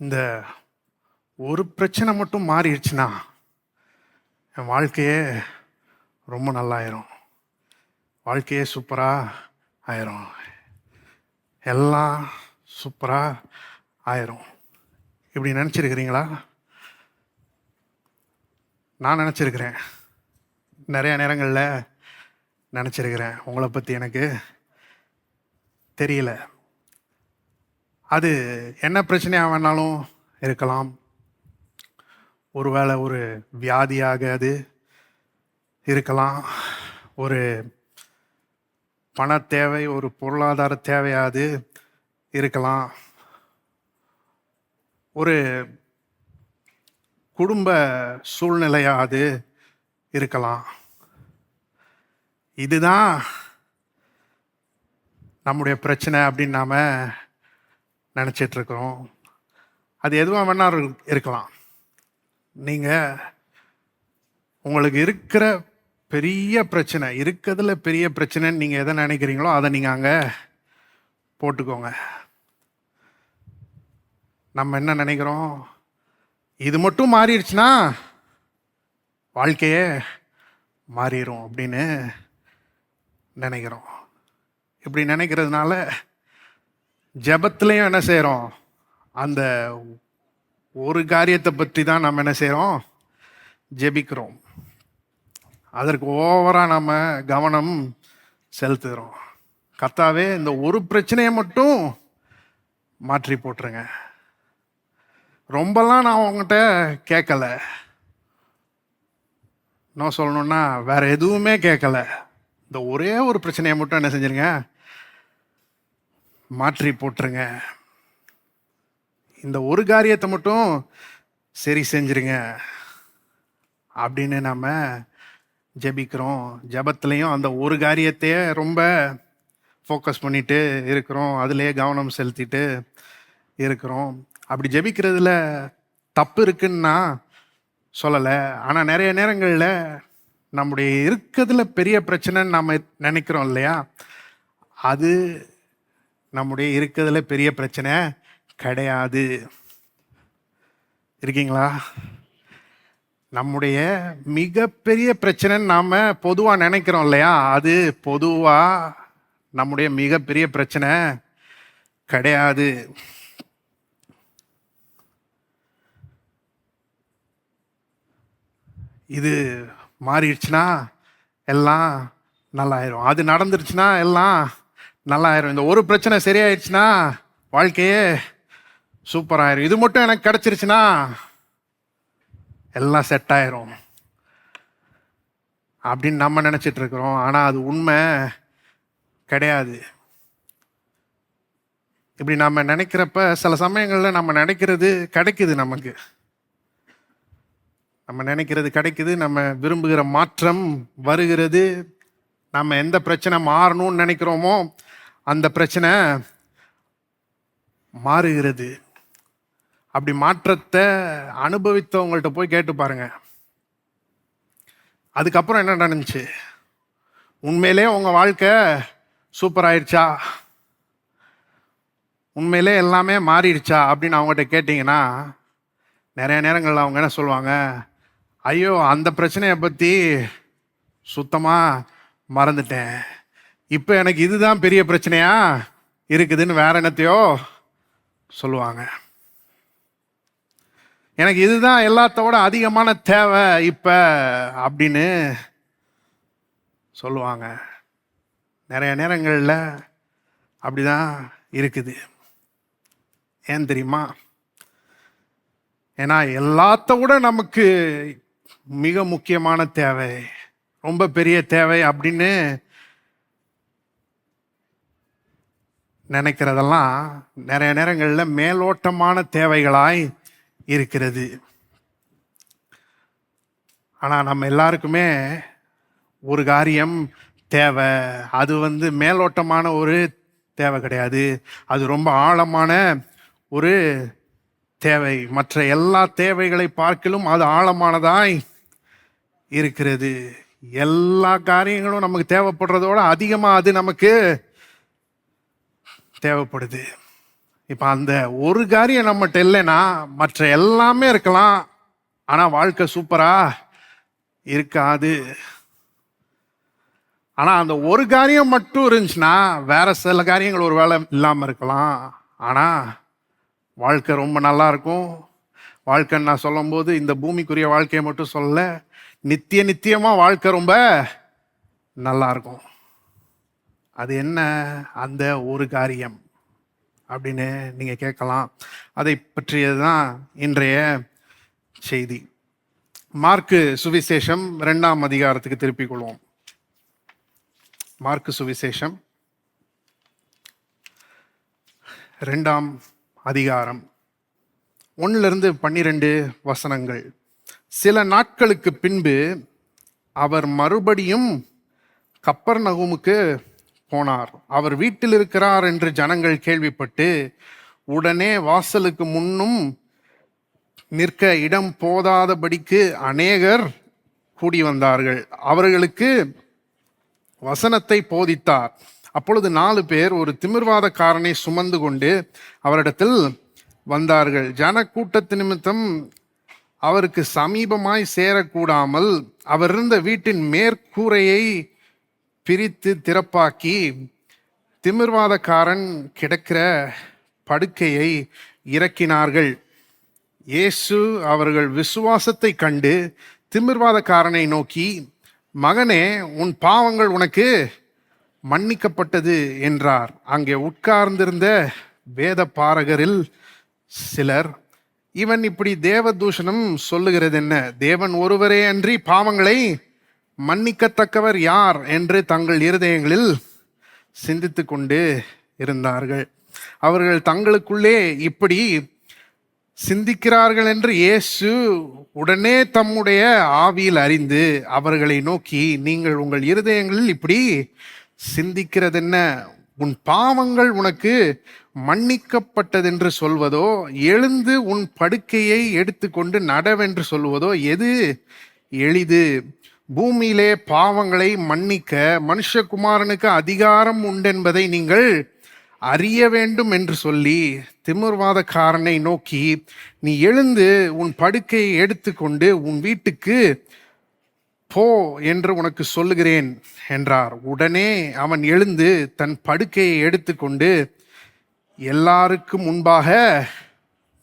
இந்த ஒரு பிரச்சனை மட்டும் மாறிடுச்சுன்னா என் வாழ்க்கையே ரொம்ப நல்லாயிரும். வாழ்க்கையே சூப்பராக ஆயிரும். எல்லாம் சூப்பராக ஆயிரும். இப்படி நினச்சிருக்கிறீங்களா? நான் நினச்சிருக்கிறேன். நிறைய நேரங்களில் நினச்சிருக்கிறேன். உங்களை பற்றி எனக்கு தெரியல. அது என்ன பிரச்சனையாக வேணாலும் இருக்கலாம். ஒருவேளை ஒரு வியாதியாக அது இருக்கலாம். ஒரு பண தேவை, ஒரு பொருளாதார தேவையாது இருக்கலாம். ஒரு குடும்ப சூழ்நிலையாது இருக்கலாம். இதுதான் நம்முடைய பிரச்சனை அப்படின்னு நாம் நினச்சிட்ருக்கிறோம். அது எதுவாக வேணாலும் இருக்கலாம். நீங்கள் உங்களுக்கு இருக்கிற பெரிய பிரச்சனை, இருக்கிறதுல பெரிய பிரச்சனைன்னு நீங்கள் எதை நினைக்கிறீங்களோ அதை நீங்கள் அங்கே போட்டுக்கோங்க. நம்ம என்ன நினைக்கிறோம்? இது மட்டும் மாறிடுச்சுன்னா வாழ்க்கையே மாறிடும் அப்படின்னு நினைக்கிறோம். இப்படி நினைக்கிறதுனால ஜெபத்துலேயும் என்ன செய்கிறோம்? அந்த ஒரு காரியத்தை பற்றி தான் நம்ம என்ன செய்கிறோம்? ஜெபிக்கிறோம். அதற்கு ஓவராக நம்ம கவனம் செலுத்துகிறோம். கர்த்தாவே, இந்த ஒரு பிரச்சனையை மட்டும் மாற்றி போட்டுருங்க. ரொம்பலாம் நான் உங்கள்கிட்ட கேட்கல. இன்னும் சொல்லணுன்னா வேற எதுவுமே கேட்கல. இந்த ஒரே ஒரு பிரச்சனையை மட்டும் என்ன செஞ்சிருங்க? மாற்றி போட்டுருங்க. இந்த ஒரு காரியத்தை மட்டும் சரி செஞ்சிருங்க அப்படின்னு நம்ம ஜெபிக்கிறோம். ஜெபத்துலேயும் அந்த ஒரு காரியத்தையே ரொம்ப ஃபோக்கஸ் பண்ணிட்டு இருக்கிறோம். அதிலே கவனம் செலுத்திட்டு இருக்கிறோம். அப்படி ஜெபிக்கிறதுல தப்பு இருக்குன்னு நான் சொல்லலை. ஆனால் நிறைய நேரங்களில் நம்முடைய இருக்கிறதுல பெரிய பிரச்சனைன்னு நம்ம நினைக்கிறோம் இல்லையா? அது நம்முடைய இருக்கிறதுல பெரிய பிரச்சனை கிடையாது. இருக்கீங்களா? நம்முடைய மிகப்பெரிய பிரச்சனைன்னு நாம் பொதுவாக நினைக்கிறோம் இல்லையா? அது பொதுவாக நம்முடைய மிகப்பெரிய பிரச்சனை கிடையாது. இது மாறிடுச்சுன்னா எல்லாம் நல்லாயிரும். அது நடந்துருச்சுன்னா எல்லாம் நல்லாயிரும். இந்த ஒரு பிரச்சனை சரியாயிடுச்சுன்னா வாழ்க்கையே சூப்பராயிரும். இது மட்டும் எனக்கு கிடைச்சிருச்சுன்னா எல்லாம் செட் ஆயிரும் அப்படின்னு நம்ம நினச்சிட்டு இருக்கிறோம். ஆனால் அது உண்மை கிடையாது. இப்படி நம்ம நினைக்கிறப்ப சில சமயங்களில் நம்ம நினைக்கிறது கிடைக்குது. நம்ம நினைக்கிறது கிடைக்குது. நம்ம விரும்புகிற மாற்றம் வருகிறது. நம்ம எந்த பிரச்சனை மாறணும்னு நினைக்கிறோமோ அந்த பிரச்சனை மாறுகிறது. அப்படி மாற்றத்தை அனுபவித்தவங்கள்ட்ட போய் கேட்டு பாருங்க, அதுக்கப்புறம் என்ன நடந்துச்சு? உண்மையிலே உங்கள் வாழ்க்கை சூப்பர் ஆயிடுச்சா? உண்மையிலே எல்லாமே மாறிடுச்சா அப்படின்னு அவங்ககிட்ட கேட்டிங்கன்னா நிறைய நேரங்களில் அவங்க என்ன சொல்லுவாங்க? ஐயோ, அந்த பிரச்சனையை பற்றி சுத்தமாக மறந்துட்டேன். இப்போ எனக்கு இதுதான் பெரிய பிரச்சனையா இருக்குதுன்னு வேற என்னத்தையோ சொல்லுவாங்க. எனக்கு இதுதான் எல்லாத்தோட அதிகமான தேவை இப்போ அப்படின்னு சொல்லுவாங்க. நிறைய நேரங்களில் அப்படிதான் இருக்குது. ஏன் தெரியுமா? ஏன்னா எல்லாத்த விட நமக்கு மிக முக்கியமான தேவை, ரொம்ப பெரிய தேவை அப்படின்னு நினைக்கிறதெல்லாம் நிறைய நேரங்களில் மேலோட்டமான தேவைகளாய் இருக்கிறது. ஆனால் நம்ம எல்லாருக்குமே ஒரு காரியம் தேவை. அது மேலோட்டமான ஒரு தேவை கிடையாது. அது ரொம்ப ஆழமான ஒரு தேவை. மற்ற எல்லா தேவைகளை பார்க்கலும் அது ஆழமானதாய் இருக்கிறது. எல்லா காரியங்களும் நமக்கு தேவைப்படுறதோட அதிகமாக அது நமக்கு தேவைப்படுது. இப்போ அந்த ஒரு காரியம் நம்மகிட்ட இல்லைன்னா மற்ற எல்லாமே இருக்கலாம், ஆனால் வாழ்க்கை சூப்பரா இருக்காது. ஆனால் அந்த ஒரு காரியம் மட்டும் இருந்துச்சுன்னா வேற சில காரியங்கள் ஒரு வேலை இல்லாமல் இருக்கலாம், ஆனால் வாழ்க்கை ரொம்ப நல்லா இருக்கும். வாழ்க்கைன்னு நான் சொல்லும்போது இந்த பூமிக்குரிய வாழ்க்கையை மட்டும் சொல்ல, நித்தியமாக வாழ்க்கை ரொம்ப நல்லா இருக்கும். அது என்ன அந்த ஒரு காரியம் அப்படின்னு நீங்கள் கேட்கலாம். அதை பற்றியது தான் இன்றைய செய்தி. மார்க்கு சுவிசேஷம் 2ஆம் அதிகாரத்துக்கு திருப்பிக் கொள்வோம். மார்க்கு சுவிசேஷம் 2ஆம் அதிகாரம் 1-12 வசனங்கள். சில நாட்களுக்கு பின்பு அவர் மறுபடியும் கப்பர்நகூமுக்கு போனார். அவர் வீட்டில் இருக்கிறார் என்று ஜனங்கள் கேள்விப்பட்டு உடனே வாசலுக்கு முன்னும் நிற்க இடம் போதாதபடிக்கு அநேகர் கூடி வந்தார்கள். அவர்களுக்கு வசனத்தை போதித்தார். அப்பொழுது 4 பேர் ஒரு திமிர்வாதக்காரனை சுமந்து கொண்டு அவரிடத்தில் வந்தார்கள். ஜன கூட்டத்து நிமித்தம் அவருக்கு சமீபமாய் சேரக்கூடாமல் அவர் இருந்த வீட்டின் மேற்கூரையை பிரித்து திறப்பாக்கி திமிர்வாதக்காரன் கிடக்கிற படுக்கையை இறக்கினார்கள். இயேசு அவர்கள் விசுவாசத்தை கண்டு திமிர்வாதக்காரனை நோக்கி, மகனே, உன் பாவங்கள் உனக்கு மன்னிக்கப்பட்டது என்றார். அங்கே உட்கார்ந்திருந்த வேத பாரகரில் சிலர், இவன் இப்படி தேவதூஷணம் சொல்லுகிறது என்ன? தேவன் ஒருவரே அன்றி பாவங்களை மன்னிக்கத்தக்கவர் யார் என்று தங்கள் இருதயங்களில் சிந்தித்து கொண்டு இருந்தார்கள். அவர்கள் தங்களுக்குள்ளே இப்படி சிந்திக்கிறார்கள் என்று இயேசு உடனே தம்முடைய ஆவியில் அறிந்து அவர்களை நோக்கி, நீங்கள் உங்கள் இருதயங்களில் இப்படி சிந்திக்கிறதென்ன? உன் பாவங்கள் உனக்கு மன்னிக்கப்பட்டதென்று சொல்வதோ, எழுந்து உன் படுக்கையை எடுத்துக்கொண்டு நடவென்று சொல்வதோ எது எளிது? பூமியிலே பாவங்களை மன்னிக்க மனுஷகுமாரனுக்கு அதிகாரம் உண்டென்பதை நீங்கள் அறிய வேண்டும் என்று சொல்லி திமிர்வாதக்காரனை நோக்கி, நீ எழுந்து உன் படுக்கையை எடுத்துக்கொண்டு உன் வீட்டுக்கு போ என்று உனக்கு சொல்லுகிறேன் என்றார். உடனே அவன் எழுந்து தன் படுக்கையை எடுத்துக்கொண்டு எல்லாருக்கும் முன்பாக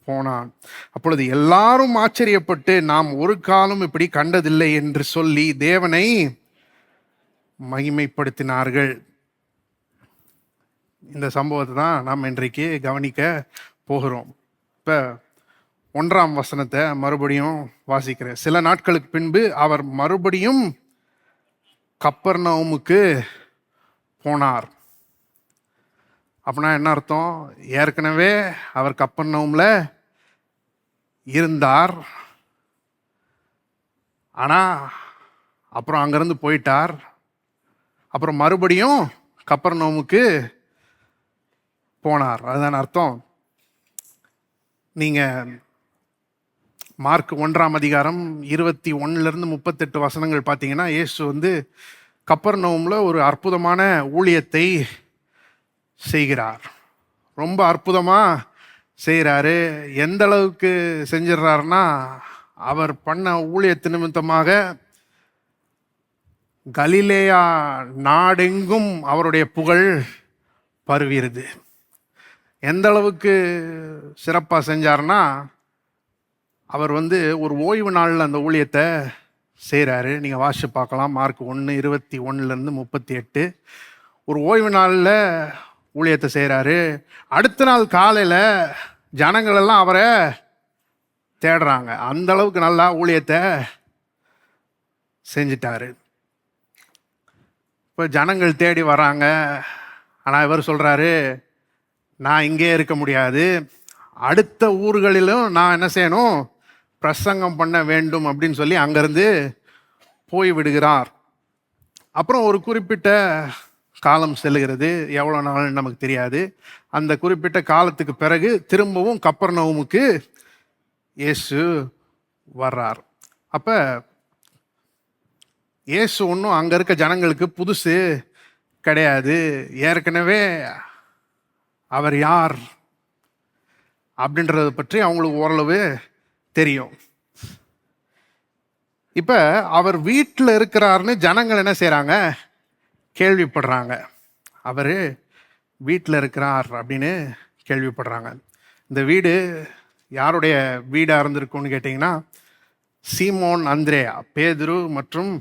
போனான். அப்பொழுது எல்லாரும் ஆச்சரியப்பட்டு, நாம் ஒரு காலம் இப்படி கண்டதில்லை என்று சொல்லி தேவனை மகிமைப்படுத்தினார்கள். இந்த சம்பவத்தை தான் நாம் இன்றைக்கு கவனிக்க போகிறோம். இப்போ 1ஆம் வசனத்தை மறுபடியும் வாசிக்கிறேன். சில நாட்களுக்கு பின்பு அவர் மறுபடியும் கப்பர்நகூமுக்கு போனார். அப்படின்னா என்ன அர்த்தம்? ஏற்கனவே அவர் கப்பர்நகூம்ல இருந்தார், ஆனால் அப்புறம் அங்கேருந்து போயிட்டார். அப்புறம் மறுபடியும் கப்பர்நகூமுக்கு போனார். அதுதான் அர்த்தம். நீங்கள் மார்க் 1ஆம் அதிகாரம் 21-38 வசனங்கள் பார்த்தீங்கன்னா, இயேசு கப்பர்நகூம்ல ஒரு அற்புதமான ஊழியத்தை செய்கிறார். ரொம்ப அற்புதமாக செய்கிறாரு. எந்த அளவுக்கு செஞ்சிடறாருன்னா, அவர் பண்ண ஊழியத்து நிமித்தமாக கலிலேயா நாடெங்கும் அவருடைய புகழ் பரவியது. எந்த அளவுக்கு சிறப்பாக செஞ்சார்னா, அவர் ஒரு ஓய்வு நாளில் அந்த ஊழியத்தை செய்கிறாரு. நீங்கள் வாசிச்சு பார்க்கலாம். மார்க் 1:21-38. ஒரு ஓய்வு நாளில் ஊழியத்தை செய்கிறாரு. அடுத்த நாள் காலையில் ஜனங்கள் எல்லாம் அவரை தேடுறாங்க. அந்த அளவுக்கு நல்லா ஊழியத்தை செஞ்சிட்டாரு. இப்போ ஜனங்கள் தேடி வராங்க. ஆனால் இவர் சொல்கிறாரு, நான் இங்கே இருக்க முடியாது, அடுத்த ஊர்களிலும் நான் என்ன செய்யணும், பிரசங்கம் பண்ண வேண்டும் அப்படின்னு சொல்லி அங்கேருந்து போய் விடுகிறார். அப்புறம் ஒரு குறிப்பிட்ட காலம் செல்லுகிறது. எவ்வளோ நாள் நமக்கு தெரியாது. அந்த குறிப்பிட்ட காலத்துக்கு பிறகு திரும்பவும் கப்பர்நகூமுக்கு இயேசு வர்றார். அப்போ இயேசு ஒன்றும் அங்கே இருக்க ஜனங்களுக்கு புதுசு கிடையாது. ஏற்கனவே அவர் யார் அப்படின்றத பற்றி அவங்களுக்கு ஓரளவு தெரியும். இப்போ அவர் வீட்டில் இருக்கிறாருன்னு ஜனங்கள் என்ன செய்கிறாங்க, கேள்விப்படுறாங்க. அவர் வீட்டில் இருக்கிறார் அப்படின்னு கேள்விப்படுறாங்க. இந்த வீடு யாருடைய வீடாக இருந்திருக்கும்னு கேட்டிங்கன்னா, சீமோன் அந்திரேயா, பேதுரு மற்றும்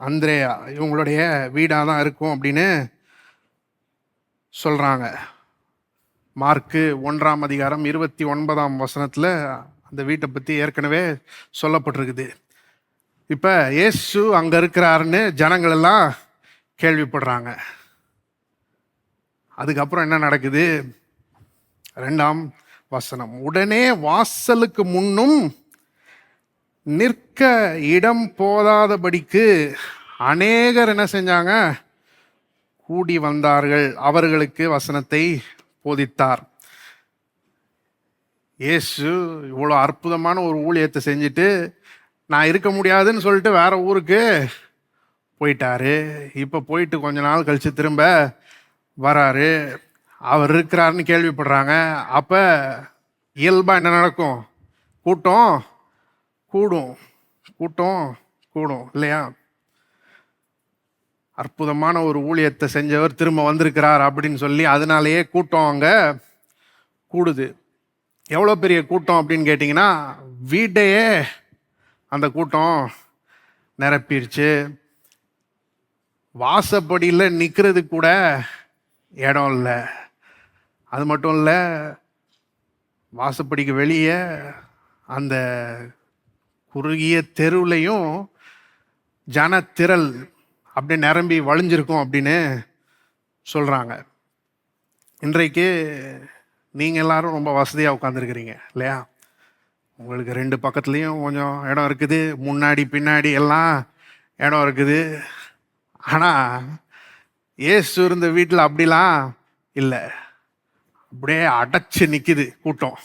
அந்திரேயா இவங்களுடைய வீடாக தான் இருக்கும் அப்படின்னு சொல்கிறாங்க. மார்க்கு 1:29 அந்த வீட்டை பற்றி ஏற்கனவே சொல்லப்பட்டிருக்குது. இப்போ இயேசு அங்கே இருக்கிறாருன்னு ஜனங்கள் எல்லாம் கேள்விப்படுறாங்க. அதுக்கப்புறம் என்ன நடக்குது? 2 உடனே வாசலுக்கு முன்னும் நிற்க இடம் போதாதபடிக்கு அநேகர் என்ன செஞ்சாங்க, கூடி வந்தார்கள். அவர்களுக்கு வசனத்தை போதித்தார். இயேசு இவ்வளோ அற்புதமான ஒரு ஊழியத்தை செஞ்சுட்டு நான் இருக்க முடியாதுன்னு சொல்லிட்டு வேற ஊருக்கு போயிட்டாரு. இப்போ போயிட்டு கொஞ்ச நாள் கழிச்சு திரும்ப வராரு. அவர் இருக்கிறாருன்னு கேள்விப்படுறாங்க. அப்போ இயல்பாக என்ன நடக்கும்? கூட்டம் கூடும், கூட்டம் கூடும் இல்லையா? அற்புதமான ஒரு ஊழியத்தை செஞ்சவர் திரும்ப வந்திருக்கிறார் அப்படின்னு சொல்லி அதனாலேயே கூட்டம் அங்கே கூடுது. எவ்வளோ பெரிய கூட்டம் அப்படின்னு கேட்டிங்கன்னா, வீட்டையே அந்த கூட்டம் நிரப்பிடுச்சு. வாசப்படியில் நிற்கிறது கூட இடம் இல்லை. அது மட்டும் இல்லை, வாசப்படிக்கு வெளியே அந்த குறுகிய தெருவுலையும் ஜனத்திரள் அப்படி நிரம்பி வழிஞ்சிருக்கும் அப்படின்னு சொல்கிறாங்க. இன்றைக்கு நீங்கள் எல்லாரும் ரொம்ப வசதியாக உட்காந்துருக்கிறீங்க இல்லையா? உங்களுக்கு 2 பக்கத்துலேயும் கொஞ்சம் இடம் இருக்குது, முன்னாடி பின்னாடி எல்லாம் இடம் இருக்குது. ஆனால் இயேசு இருந்த வீட்டில் அப்படிலாம் இல்லை. அப்படியே அடைச்சு நிற்குது கூட்டம்.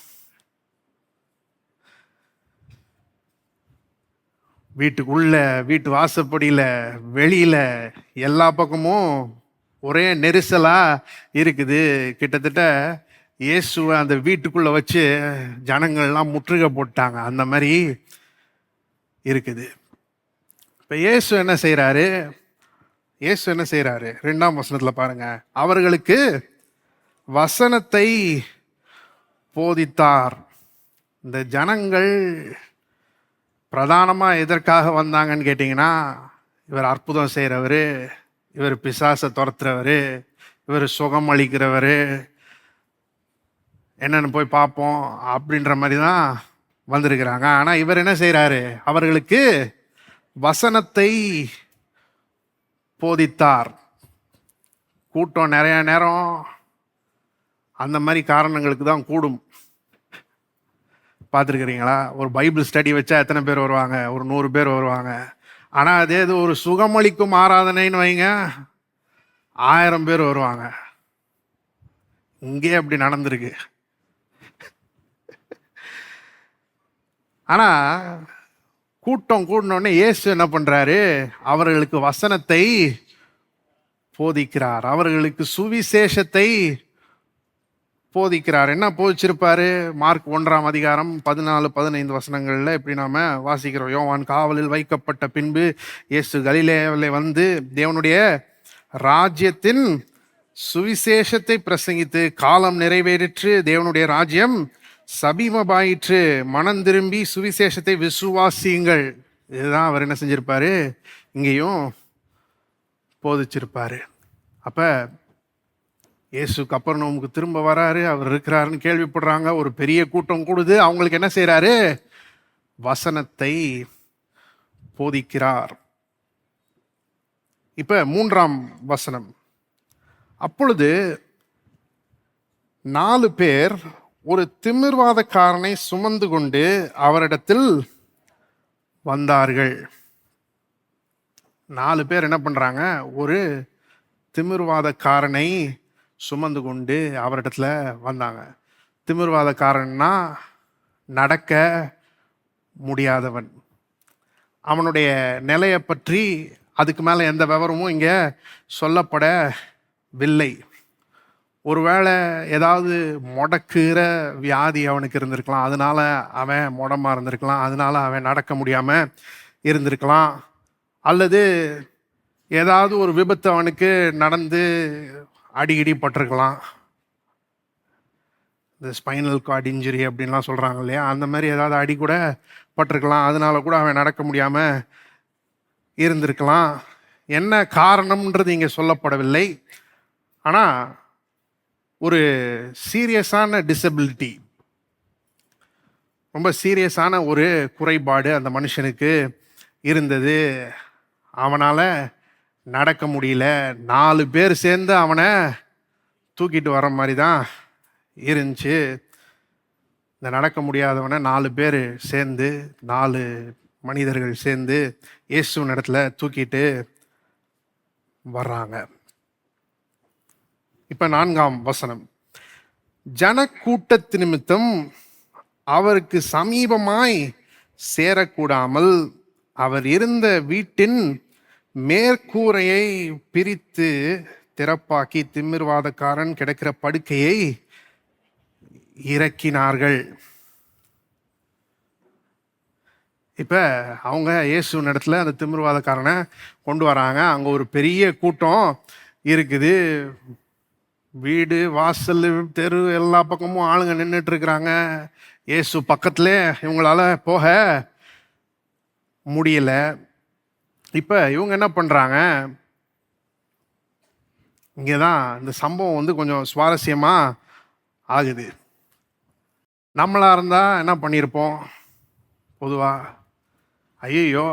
வீட்டுக்குள்ள, வீட்டு வாசப்படியில், வெளியில் எல்லா பக்கமும் ஒரே நெரிசலாக இருக்குது. கிட்டத்தட்ட இயேசுவை அந்த வீட்டுக்குள்ளே வச்சு ஜனங்கள்லாம் முற்றுகை போட்டாங்க. அந்த மாதிரி இருக்குது. இப்போ இயேசு என்ன செய்கிறாரு? 2 பாருங்க. அவர்களுக்கு வசனத்தை போதித்தார். இந்த ஜனங்கள் பிரதானமாக எதற்காக வந்தாங்கன்னு கேட்டிங்கன்னா, இவர் அற்புதம் செய்கிறவர், இவர் பிசாசை துரத்துறவர், இவர் சுகம் அளிக்கிறவர், என்னென்னு போய் பார்ப்போம் அப்படின்ற மாதிரி தான் வந்திருக்கிறாங்க. ஆனால் இவர் என்ன செய்கிறாரு? அவர்களுக்கு வசனத்தை போதித்தார். கூட்டம் நிறைய நேரம் அந்த மாதிரி காரணங்களுக்கு தான் கூடும். பார்த்துருக்குறீங்களா? ஒரு பைபிள் ஸ்டடி வச்சா எத்தனை பேர் வருவாங்க? ஒரு 100 பேர் வருவாங்க. ஆனால் அதே இது ஒரு சுகமளிக்கும் ஆராதனைன்னு வைங்க, 1000 பேர் வருவாங்க. இங்கே அப்படி நடந்திருக்கு. ஆனால் கூட்டம் கூடினோடனே இயேசு என்ன பண்ணுறாரு? அவர்களுக்கு வசனத்தை போதிக்கிறார். அவர்களுக்கு சுவிசேஷத்தை போதிக்கிறார். என்ன போதிச்சிருப்பாரு? மார்க் 1:14-15 இப்படி நாம வாசிக்கிறோம். யோவான் காவலில் வைக்கப்பட்ட பின்பு இயேசு கலிலேயாவிலே வந்து தேவனுடைய ராஜ்யத்தின் சுவிசேஷத்தை பிரசங்கித்து, காலம் நிறைவேறிற்று, தேவனுடைய ராஜ்யம் சமீபமாயிற்று, மனம் திரும்பி சுவிசேஷத்தை விசுவாசியுங்கள். இதுதான் அவர் என்ன செஞ்சிருப்பாரு? இங்கேயும் போதிச்சிருப்பாரு. அப்ப இயேசு கப்பர்நகூமுக்கு திரும்ப வராரு. அவர் இருக்கிறாருன்னு கேள்விப்படுறாங்க. ஒரு பெரிய கூட்டம் கூடுது. அவங்களுக்கு என்ன செய்யறாரு? வசனத்தை போதிக்கிறார். இப்ப 3 அப்பொழுது 4 பேர் ஒரு திமிர்வாதக்காரனை சுமந்து கொண்டு அவரிடத்தில் வந்தார்கள். 4 பேர் என்ன பண்றாங்க? ஒரு திமிர்வாதக்காரனை சுமந்து கொண்டு அவரிடத்துல வந்தாங்க. திமிர்வாதக்காரன்னா நடக்க முடியாதவன். அவனுடைய நிலையை பற்றி அதுக்கு மேலே எந்த விவரமும் இங்கே சொல்லப்படவில்லை. ஒருவேளை ஏதாவது முடக்குற வியாதி அவனுக்கு இருந்திருக்கலாம், அதனால அவன் முடமா இருந்திருக்கலாம், அதனால அவன் நடக்க முடியாம இருந்திருக்கலாம். அல்லது ஏதாவது ஒரு விபத்து அவனுக்கு நடந்து அடிக்கடி பட்டிருக்கலாம். இந்த ஸ்பைனல் கார்டு இன்ஜுரி அப்படின்லாம் சொல்கிறாங்க இல்லையா, அந்த மாதிரி ஏதாவது அடி கூட பட்டிருக்கலாம், அதனால கூட அவன் நடக்க முடியாமல் இருந்திருக்கலாம். என்ன காரணம்ன்றது இங்கே சொல்லப்படவில்லை. ஆனால் ஒரு சீரியஸான டிசபிலிட்டி, ரொம்ப சீரியஸான ஒரு குறைபாடு அந்த மனுஷனுக்கு இருந்தது. அவனால் நடக்க முடியல. 4 பேர் சேர்ந்து அவனை தூக்கிட்டு வர மாதிரி தான் இருந்துச்சு. இந்த நடக்க முடியாதவனை 4 பேர் சேர்ந்து, 4 மனிதர்கள் சேர்ந்து இயேசுவின் இடத்துல தூக்கிட்டு வர்றாங்க. இப்ப 4ஆம் வசனம், ஜனக்கூட்டத்து நிமித்தம் அவருக்கு சமீபமாய் சேரக்கூடாமல் அவர் இருந்த வீட்டின் மேற்கூரையை பிரித்து திறப்பாக்கி திமிர்வாதக்காரன் கிடக்கிற படுக்கையை இறக்கினார்கள். இப்ப அவங்க இயேசுவின் இடத்துல அந்த திமிர்வாதக்காரனை கொண்டு வராங்க. அங்க ஒரு பெரிய கூட்டம் இருக்குது. வீடு வாசல் தெரு எல்லா பக்கமும் ஆளுங்க நின்றுட்டு இருக்கிறாங்க. இயேசு பக்கத்திலே இவங்களால போக முடியல. இப்ப இவங்க என்ன பண்றாங்க, இங்கதான் இந்த சம்பவம் வந்து கொஞ்சம் சுவாரஸ்யமா ஆகுது. நம்மளா இருந்தா என்ன பண்ணியிருப்போம்? பொதுவா ஐயோ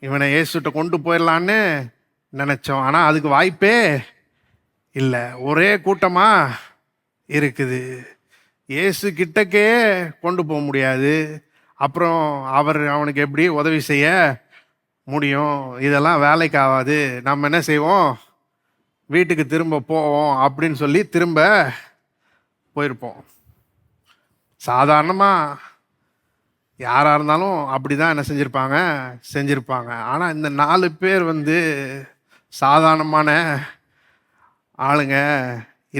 இவனை இயேசுட்ட கொண்டு போயிடலான்னு நினைச்சோம். ஆனா அதுக்கு வாய்ப்பே இல்லை. ஒரே கூட்டமா இருக்குது. இயேசு கிட்டக்கே கொண்டு போக முடியாது. அப்புறம் அவனுக்கு எப்படி உதவி செய்ய முடியும்? இதெல்லாம் வேலைக்கு ஆகாது. நம்ம என்ன செய்வோம்? வீட்டுக்கு திரும்ப போவோம் அப்படின்னு சொல்லி திரும்ப போயிருப்போம். சாதாரணமாக யாராக இருந்தாலும் அப்படி தான் என்ன செஞ்சுருப்பாங்க. ஆனால் இந்த 4 பேர் வந்து சாதாரணமான ஆளுங்க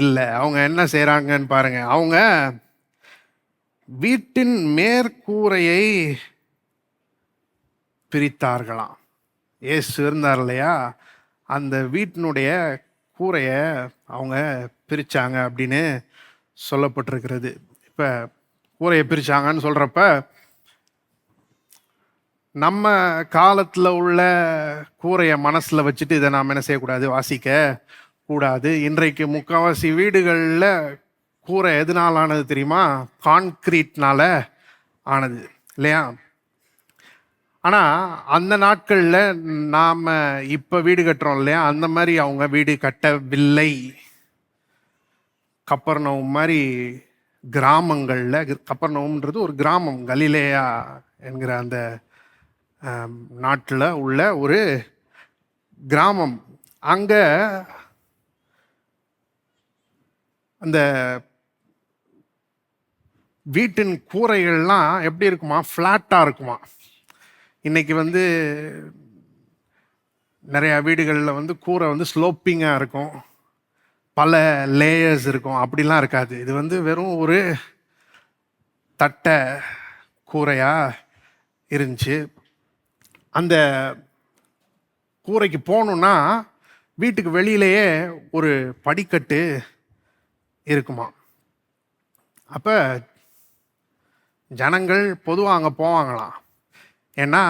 இல்லை. அவங்க என்ன செய்கிறாங்கன்னு பாருங்க. அவங்க வீட்டின் மேற்கூரையை பிரித்தார்களாம். இயேசு இருந்தார் இல்லையா, அந்த வீட்டினுடைய கூரையை அவங்க பிரித்தாங்க அப்படின்னு சொல்லப்பட்டிருக்கிறது. இப்போ கூரையை பிரித்தாங்கன்னு சொல்கிறப்ப நம்ம காலத்தில் உள்ள கூரையை மனசில் வச்சுட்டு இதை நாம் என்ன செய்யக்கூடாது, வாசிக்க கூடாது. இன்றைக்கு முக்கால்வாசி வீடுகளில் கூரை எதனால் ஆனது தெரியுமா? கான்கிரீட்னால ஆனது இல்லையா? ஆனால் அந்த நாட்களில் நாம் இப்போ வீடு கட்டுறோம் இல்லையா, அந்த மாதிரி அவங்க வீடு கட்டவில்லை. கப்பர்நவும் மாதிரி கிராமங்களில், கப்பர்நவும்ன்றது ஒரு கிராமம், கலிலேயா என்கிற அந்த நாட்டில் உள்ள ஒரு கிராமம். அங்கே அந்த வீட்டின் கூரைகள்லாம் எப்படி இருக்குமா? ஃப்ளாட்டாக இருக்குமா. இன்னைக்கு வந்து நிறையா வீடுகளில் வந்து கூரை வந்து ஸ்லோப்பிங்காக இருக்கும், பல லேயர்ஸ் இருக்கும். அப்படிலாம் இருக்காது. இது வந்து வெறும் ஒரு தட்டை கூரையாக இருந்துச்சு. அந்த கூரைக்கு போகணுன்னா வீட்டுக்கு வெளியிலேயே ஒரு படிக்கட்டு இருக்குமா. அப்போ ஜனங்கள் பொதுவாக அங்கே போவாங்களாம். ஏன்னா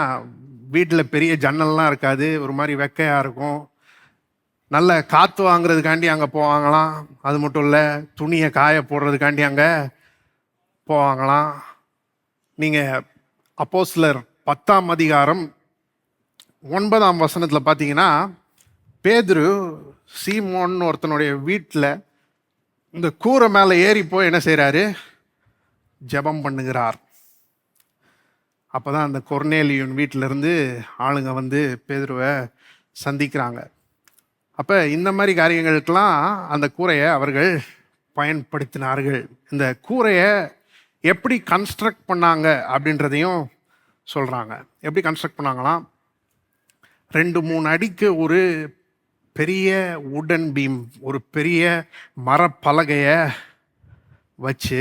வீட்டில் பெரிய ஜன்னல்லாம் இருக்காது, ஒரு மாதிரி வெக்கையாக இருக்கும். நல்ல காற்று வாங்குறதுக்காண்டி அங்கே போவாங்களாம். அது மட்டும் இல்லை, துணியை காய போடுறதுக்காண்டி அங்கே போவாங்களாம். நீங்கள் அப்போஸ்தலர் 10ஆம் அதிகாரம் 9ஆம் வசனத்தில் பார்த்தீங்கன்னா, பேதுரு சீமோன்னு ஒருத்தனுடைய வீட்டில் இந்த கூரை மேலே ஏறி போய் என்ன செய்கிறாரு? ஜெபம் பண்ணுகிறார். அப்போ தான் அந்த கொர்நேலியுன் வீட்டிலேருந்து ஆளுங்க வந்து பேதுருவை சந்திக்கிறாங்க. அப்போ இந்த மாதிரி காரியங்களுக்கெல்லாம் அந்த கூரையை அவர்கள் பயன்படுத்தினார்கள். இந்த கூரையை எப்படி கன்ஸ்ட்ரக்ட் பண்ணாங்க அப்படின்றதையும் சொல்கிறாங்க. எப்படி கன்ஸ்ட்ரக்ட் பண்ணாங்களாம்? 2-3 அடிக்கு ஒரு பெரிய உடன் பீம், ஒரு பெரிய மரப்பலகைய வச்சு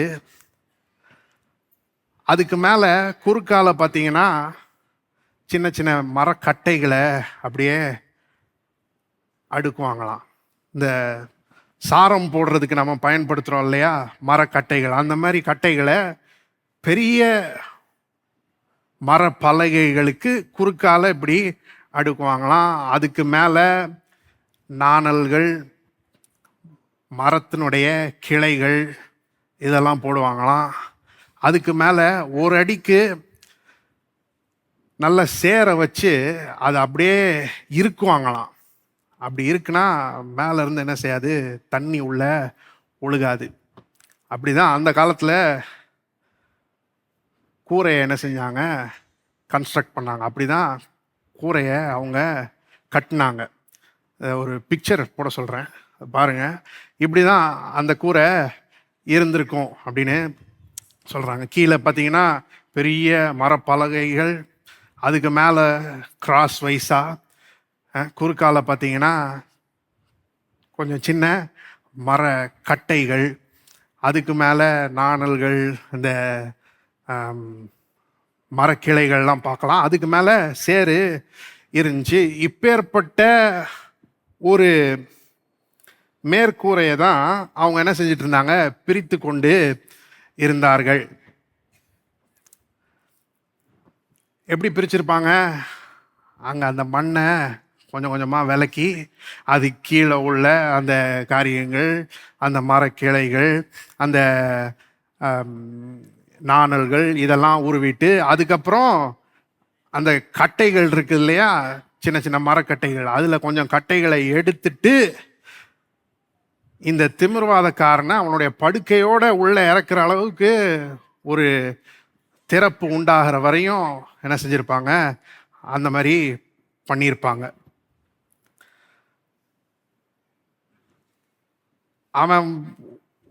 அதுக்கு மேலே குறுக்கால பார்த்தீங்கன்னா சின்ன சின்ன மரக்கட்டைகளை அப்படியே அடுக்குவாங்களாம். இந்த சாரம் போடுறதுக்கு நம்ம பயன்படுத்துகிறோம் இல்லையா, மரக்கட்டைகள், அந்த மாதிரி கட்டைகளை பெரிய மரப்பலகைகளுக்கு குறுக்கால இப்படி அடுக்குவாங்களாம். அதுக்கு மேலே நாணல்கள், மரத்தினுடைய கிளைகள் இதெல்லாம் போடுவாங்களாம். அதுக்கு மேலே ஒரு அடிக்கு நல்ல சேரை வச்சு அதை அப்படியே இருக்குவாங்களாம். அப்படி இருக்குன்னா மேலே இருந்து என்ன செய்யாது, தண்ணி உள்ள ஒழுகாது. அப்படிதான் அந்த காலத்தில் கூரையை என்ன செஞ்சாங்க, கன்ஸ்ட்ரக்ட் பண்ணாங்க. அப்படிதான் கூரையை அவங்க கட்டினாங்க. ஒரு பிக்சர் போட சொல்கிறேன் பாருங்கள். இப்படி தான் அந்த கூரை இருந்திருக்கும் அப்படின்னு சொல்கிறாங்க. கீழே பார்த்தீங்கன்னா பெரிய மரப்பலகைகள், அதுக்கு மேலே கிராஸ் வைஸாக, குறுக்கால பார்த்தீங்கன்னா கொஞ்சம் சின்ன மர கட்டைகள், அதுக்கு மேலே நாணல்கள், இந்த மரக்கிளைகள்லாம் பார்க்கலாம். அதுக்கு மேலே சேரு இருந்துச்சு. இப்பேற்பட்ட ஒரு மேற்கூரையை தான் அவங்க என்ன செஞ்சிட்டு இருந்தாங்க, பிரித்து கொண்டு இருந்தார்கள். எப்படி பிரிச்சிருப்பாங்க, அங்கே அந்த மண்ணை கொஞ்சம் கொஞ்சமாக விலக்கி அது கீழே உள்ள அந்த காரியங்கள், அந்த மரக்கிளைகள், அந்த நாணல்கள் இதெல்லாம் உருவிட்டு, அதுக்கப்புறம் அந்த கட்டைகள் இருக்கு இல்லையா, சின்ன சின்ன மரக்கட்டைகள், அதில் கொஞ்சம் கட்டைகளை எடுத்துட்டு இந்த திமிர்வாதக்காரனை அவனுடைய படுக்கையோட உள்ள இறக்குற அளவுக்கு ஒரு திறப்பு உண்டாகிற வரையும் என்ன செஞ்சிருப்பாங்க, அந்த மாதிரி பண்ணியிருப்பாங்க. அவன்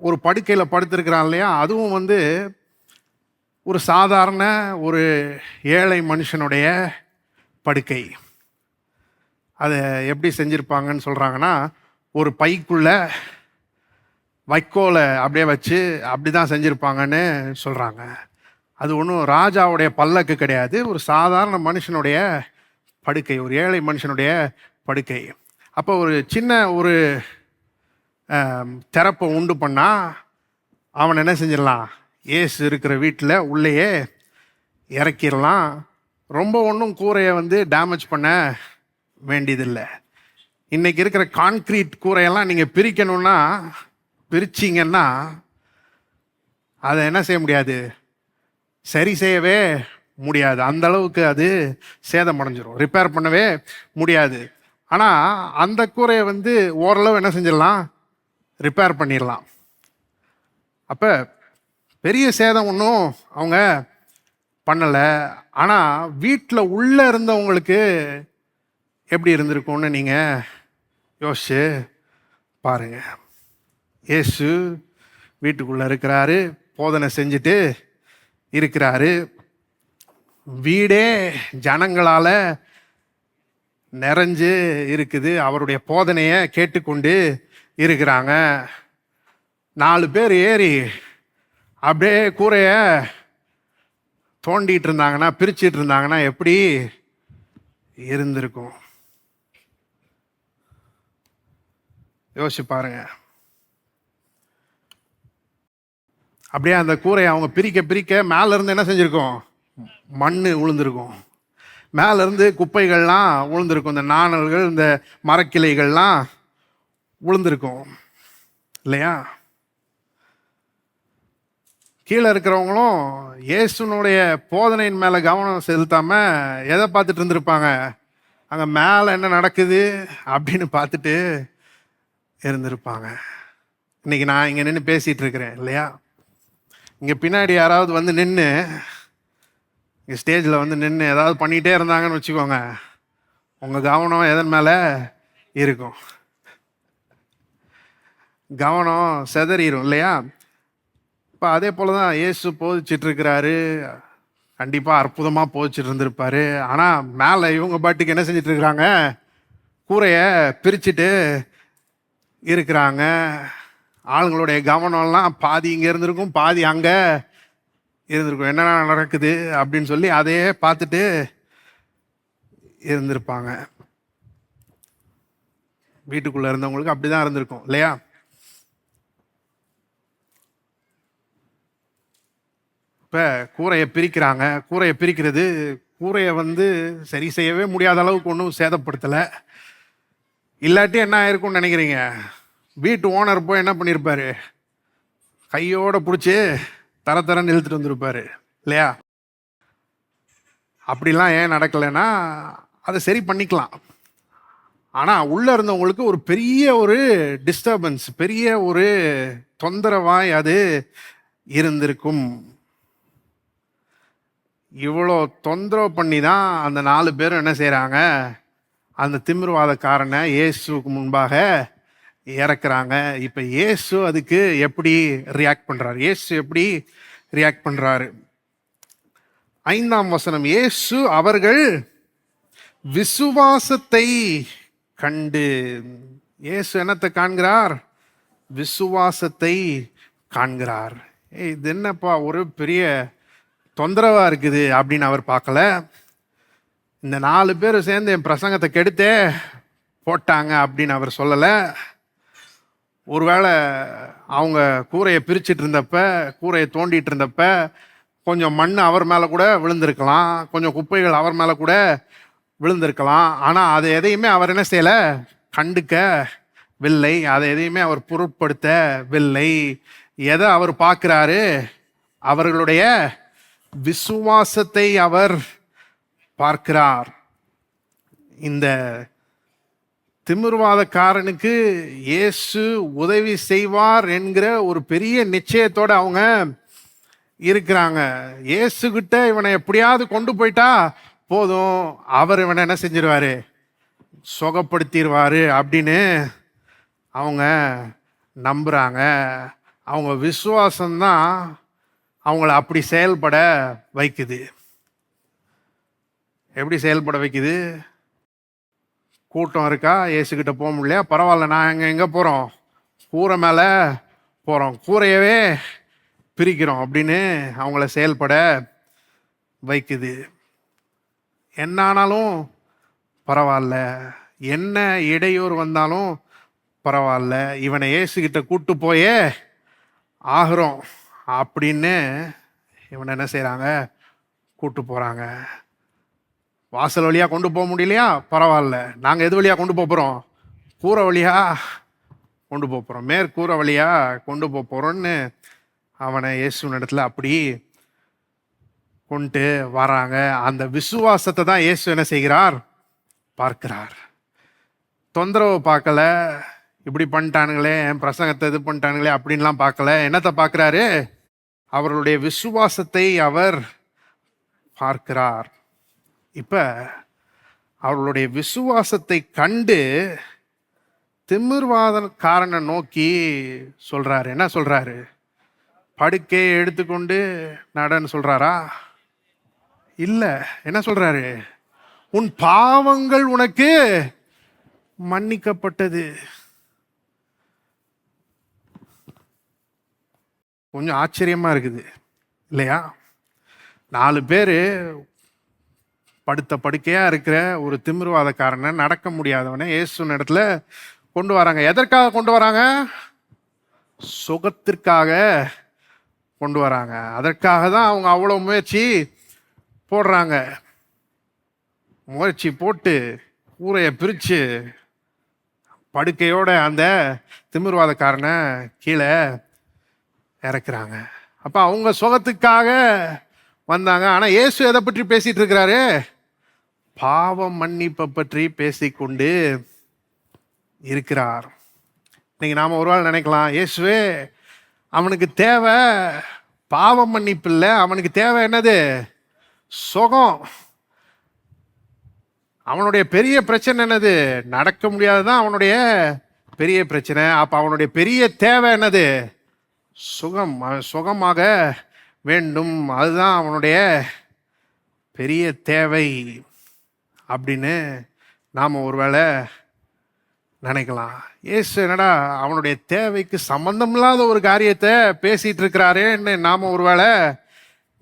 ஒரு படுக்கையில் படுத்திருக்கிறான் இல்லையா, அதுவும் ஒரு சாதாரண ஒரு ஏழை மனுஷனுடைய படுக்கை. அதை எப்படி செஞ்சுருப்பாங்கன்னு சொல்கிறாங்கன்னா, ஒரு பைக்குள்ள வைக்கோலை அப்படியே வச்சு அப்படி தான் செஞ்சுருப்பாங்கன்னு சொல்கிறாங்க. அது ஒன்றும் ராஜாவுடைய பல்லக்கு கிடையாது, ஒரு சாதாரண மனுஷனுடைய படுக்கை, ஒரு ஏழை மனுஷனுடைய படுக்கை. அப்போ ஒரு சின்ன ஒரு திறப்பை உண்டு பண்ணால் அவன் என்ன செஞ்சிடலாம், ஏசு இருக்கிற வீட்டில் உள்ளேயே இறக்கிடலாம். ரொம்ப ஒன்றும் கூரையை டேமேஜ் பண்ண வேண்டியதில்லை. இன்றைக்கி இருக்கிற கான்க்ரீட் கூரையெல்லாம் நீங்கள் பிரிக்கணும்னா, பிரிச்சிங்கன்னா அதை என்ன செய்ய முடியாது, சரி செய்யவே முடியாது. அந்த அளவுக்கு அது சேதமடைஞ்சிரும், ரிப்பேர் பண்ணவே முடியாது. ஆனால் அந்த கூரையை ஓரளவு என்ன செஞ்சிடலாம், ரிப்பேர் பண்ணிடலாம். அப்போ பெரிய சேதம் ஒன்றும் அவங்க பண்ணலை. ஆனால் வீட்டில் உள்ளே இருந்தவங்களுக்கு எப்படி இருந்திருக்கும்னு நீங்கள் யோசிச்சு பாருங்க. இயேசு வீட்டுக்குள்ளே இருக்கிறாரு, போதனை செஞ்சுட்டு இருக்கிறாரு. வீடே ஜனங்களால் நிறைஞ்சு இருக்குது, அவருடைய போதனையை கேட்டுக்கொண்டு இருக்கிறாங்க. 4 பேர் ஏறி அப்படியே கூரையை தோண்டிட்டு இருந்தாங்கன்னா, பிரிச்சுட்டு இருந்தாங்கன்னா எப்படி இருந்திருக்கும் யோசிச்சு பாருங்க. அப்படியே அந்த கூரையை அவங்க பிரிக்க பிரிக்க மேல இருந்து என்ன செஞ்சிருக்கும், மண் விழுந்திருக்கும், மேல இருந்து குப்பைகள்லாம் விழுந்திருக்கும், இந்த நாணல்கள், இந்த மரக்கிளைகள்லாம் விழுந்திருக்கும் இல்லையா. கீழே இருக்கிறவங்களும் இயேசுனுடைய போதனையின் மேலே கவனம் செலுத்தாமல் எதை பார்த்துட்டு இருந்திருப்பாங்க, அங்கே மேலே என்ன நடக்குது அப்படின்னு பார்த்துட்டு இருந்திருப்பாங்க. இன்னைக்கு நான் இங்கே நின்று பேசிகிட்டு இருக்கிறேன் இல்லையா, இங்கே பின்னாடி யாராவது நின்று இங்கே ஸ்டேஜில் நின்று ஏதாவது பண்ணிகிட்டே இருந்தாங்கன்னு வச்சுக்கோங்க, உங்கள் கவனம் எதன் மேலே இருக்கும், கவனம் செதறிடும் இல்லையா. இப்போ அதே போல் தான் இயேசு போதிச்சிட்ருக்கிறாரு, கண்டிப்பாக அற்புதமாக போதிச்சிட்டு இருந்திருப்பாரு. ஆனால் மேலே இவங்க பாட்டுக்கு என்ன செஞ்சிட்ருக்குறாங்க, கூரையை பிரிச்சுட்டு இருக்கிறாங்க. ஆளுங்களுடைய கவனம்லாம் பாதி இங்கே இருந்திருக்கும், பாதி அங்கே இருந்திருக்கும். என்னென்ன நடக்குது அப்படின்னு சொல்லி அதையே பார்த்துட்டு இருந்திருப்பாங்க. வீட்டுக்குள்ளே இருந்தவங்களுக்கு அப்படி தான் இருந்திருக்கும் இல்லையா? இப்போ கூரையை பிரிக்கிறாங்க. கூரையை பிரிக்கிறது, கூரையை சரி செய்யவே முடியாத அளவுக்கு ஒன்றும் சேதப்படுத்தலை. இல்லாட்டி என்ன ஆயிருக்கும்னு நினைக்கிறீங்க? வீட்டு ஓனர் போய் என்ன பண்ணியிருப்பாரு? கையோட பிடிச்சி தரன்னு இழுத்துட்டு வந்திருப்பாரு இல்லையா? அப்படிலாம் ஏன் நடக்கலைன்னா அதை சரி பண்ணிக்கலாம். ஆனால் உள்ளே இருந்தவங்களுக்கு ஒரு பெரிய ஒரு டிஸ்டர்பன்ஸ், பெரிய ஒரு தொந்தரவாய் அது இருந்திருக்கும். இவ்வளோ தொந்தரவு பண்ணி தான் அந்த 4 பேரும் என்ன செய்கிறாங்க? அந்த திமிர்வாதக்காரனை இயேசுக்கு முன்பாக இறக்குறாங்க. இப்போ இயேசு அதுக்கு எப்படி ரியாக்ட் பண்ணுறாரு? இயேசு எப்படி ரியாக்ட் பண்ணுறாரு? 5ஆம் வசனம், இயேசு அவர்கள் விசுவாசத்தை கண்டு. இயேசு என்னத்தை காண்கிறார்? விசுவாசத்தை காண்கிறார். இது என்னப்பா ஒரு பெரிய தொந்தரவா இருக்குது அப்படின்னு அவர் பார்க்கல. இந்த 4 பேர் சேர்ந்து என் பிரசங்கத்தை கெடுத்தே போட்டாங்க அப்படின்னு அவர் சொல்லலை. ஒருவேளை அவங்க கூரையை பிரிச்சுட்டு இருந்தப்ப, கூரையை தோண்டிட்டு இருந்தப்ப கொஞ்சம் மண் அவர் மேலே கூட விழுந்திருக்கலாம், கொஞ்சம் குப்பைகள் அவர் மேலே கூட விழுந்திருக்கலாம். ஆனால் அதை எதையுமே அவர் என்ன செய்யலை? கண்டுக்கவில்லை. அதை எதையுமே அவர் பொருட்படுத்தவில்லை. எதை அவர் பார்க்கிறாரு? அவர்களுடைய விசுவாசத்தை அவர் பார்க்கிறார். இந்த திமிர்வாதக்காரனுக்கு இயேசு உதவி செய்வார் என்கிற ஒரு பெரிய நிச்சயத்தோட அவங்க இருக்கிறாங்க. இயேசு கிட்ட இவனை எப்படியாவது கொண்டு போயிட்டா போதும், அவர் இவனை என்ன செஞ்சிருவாரு? சுகப்படுத்திடுவாரு அப்படின்னு அவங்க நம்புறாங்க. அவங்க விசுவாசம்தான் அவங்கள அப்படி செயல்பட வைக்குது. எப்படி செயல்பட வைக்குது? கூட்டம் இருக்கா, இயேசுக்கிட்ட போக முடியலையா, பரவாயில்ல, நான் எங்கே போகிறோம்? கூரை மேலே போகிறோம், கூரையவே பிரிக்கிறோம் அப்படின்னு அவங்கள செயல்பட வைக்குது. என்ன ஆனாலும் பரவாயில்ல, என்ன இடையூறு வந்தாலும் பரவாயில்ல, இவனை இயேசுக்கிட்ட கூட்டு போயே ஆகிறோம் அப்படின்னு இவனை என்ன செய்கிறாங்க? கூட்டு போகிறாங்க. வாசல் வழியாக கொண்டு போக முடியலையா, பரவாயில்ல, நாங்கள் எது வழியாக கொண்டு போகிறோம்? கூரை வழியாக கொண்டு போகிறோம், மேற்கூரை வழியாக கொண்டு போகிறோன்னு அவனை இயேசுவின் இடத்துல அப்படி கொண்டு வராங்க. அந்த விசுவாசத்தை தான் இயேசு என்ன செய்கிறார்? பார்க்கிறார். தொந்தரவு பார்க்கல, இப்படி பண்ணிட்டானுங்களே, என் பிரசங்கத்தை இது பண்ணிட்டானுங்களே அப்படின்லாம் பார்க்கல. என்னத்தை பார்க்குறாரு? அவர்களுடைய விசுவாசத்தை அவர் பார்க்கிறார். இப்போ அவர்களுடைய விசுவாசத்தை கண்டு திமிர்வாதக்காரனை நோக்கி சொல்றாரு. என்ன சொல்றாரு? படுக்கையை எடுத்துக்கொண்டு நடன்னு சொல்றாரா? இல்ல. என்ன சொல்றாரு? உன் பாவங்கள் உனக்கு மன்னிக்கப்பட்டது. கொஞ்சம் ஆச்சரியமா இருக்குது இல்லையா? 4 பேர் படுத்த படுக்கையா இருக்கிற ஒரு திமிர்வாதக்காரனை, நடக்க முடியாதவனை இயேசுவின் இடத்துல கொண்டு வராங்க. எதற்காக கொண்டு வராங்க? சுகத்திற்காக கொண்டு வராங்க. அதற்காக தான் அவங்க அவ்வளோ முயற்சி போடுறாங்க. முயற்சி போட்டு கூரையை பிரித்து படுக்கையோட அந்த திமிர்வாதக்காரனை கீழே இறக்குறாங்க. அப்போ அவங்க சுகத்துக்காக வந்தாங்க. ஆனால் இயேசு எதை பற்றி பேசிட்டு இருக்கிறாரு? பாவ மன்னிப்பை பற்றி பேசிக்கொண்டு இருக்கிறார். இன்னைக்கு நாம் ஒரு நாள் நினைக்கலாம், இயேசுவே அவனுக்கு தேவை பாவ மன்னிப்பு இல்லை, அவனுக்கு தேவை என்னது? சுகம். அவனுடைய பெரிய பிரச்சனை என்னது? நடக்க முடியாதுதான் அவனுடைய பெரிய பிரச்சனை. அப்போ அவனுடைய பெரிய தேவை என்னது? சுகம். சுகமாக வேண்டும், அதுதான் அவனுடைய பெரிய தேவை அப்படின்னு நாம் ஒருவேளை நினைக்கலாம். இயேசு என்னடா அவனுடைய தேவைக்கு சம்பந்தம் இல்லாத ஒரு காரியத்தை பேசிட்டு இருக்கிறாரேன்னு நாம ஒருவேளை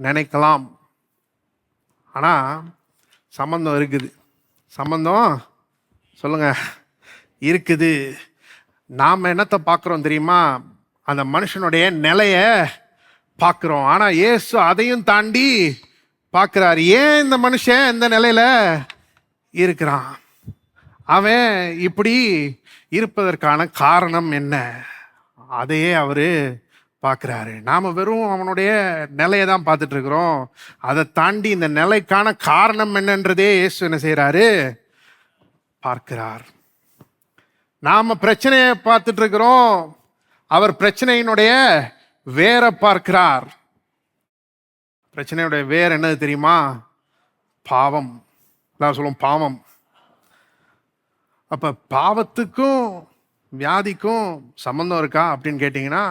நினைக்கலாம். ஆனா சம்பந்தம் இருக்குது. சம்பந்தம் சொல்லுங்க இருக்குது. நாம் என்னத்தை பார்க்குறோம் தெரியுமா? அந்த மனுஷனுடைய நிலைய பார்க்குறோம். ஆனால் இயேசு அதையும் தாண்டி பார்க்குறாரு. ஏன் இந்த மனுஷன் இந்த நிலையில இருக்கிறான், அவன் இப்படி இருப்பதற்கான காரணம் என்ன, அதையே அவரு பார்க்குறாரு. நாம் வெறும் அவனுடைய நிலையை தான் பார்த்துட்டு இருக்கிறோம். அதை தாண்டி இந்த நிலைக்கான காரணம் என்னன்றதே இயேசு என்ன செய்கிறாரு? பார்க்கிறார். நாம பிரச்சனையை பார்த்துட்டு இருக்கிறோம், அவர் பிரச்சனையினுடைய வேற பார்க்கிறார். பிரச்சனையுடைய வேர் என்னது தெரியுமா? பாவம். எல்லாரும் சொல்லுவோம் பாவம். அப்ப பாவத்துக்கும் வியாதிக்கும் சம்பந்தம் இருக்கா அப்படின்னு கேட்டீங்கன்னா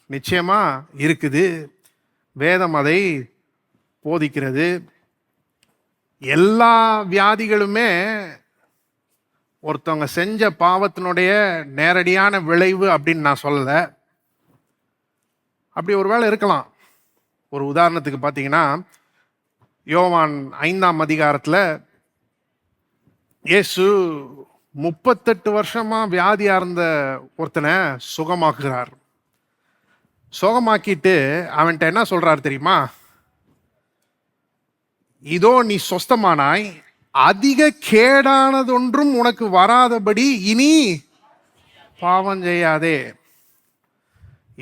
நிச்சயமா இருக்குது. வேதம் அதை போதிக்கிறது. எல்லா வியாதிகளுமே ஒருத்தவங்க செஞ்ச பாவத்தினுடைய நேரடியான விளைவு அப்படின்னு நான் சொல்லலை. அப்படி ஒரு வேளை இருக்கலாம். ஒரு உதாரணத்துக்கு பார்த்தீங்கன்னா, யோவான் 5ஆம் அதிகாரத்தில் இயேசு 38 வருஷமா வியாதியா இருந்த ஒருத்தனை சுகமாக்குகிறார். சுகமாக்கிட்டு அவன்கிட்ட என்ன சொல்றாரு தெரியுமா? இதோ நீ சொஸ்தமானாய், அதிக கேடானதொன்றும் உனக்கு வராதபடி இனி பாவம் செய்யாதே.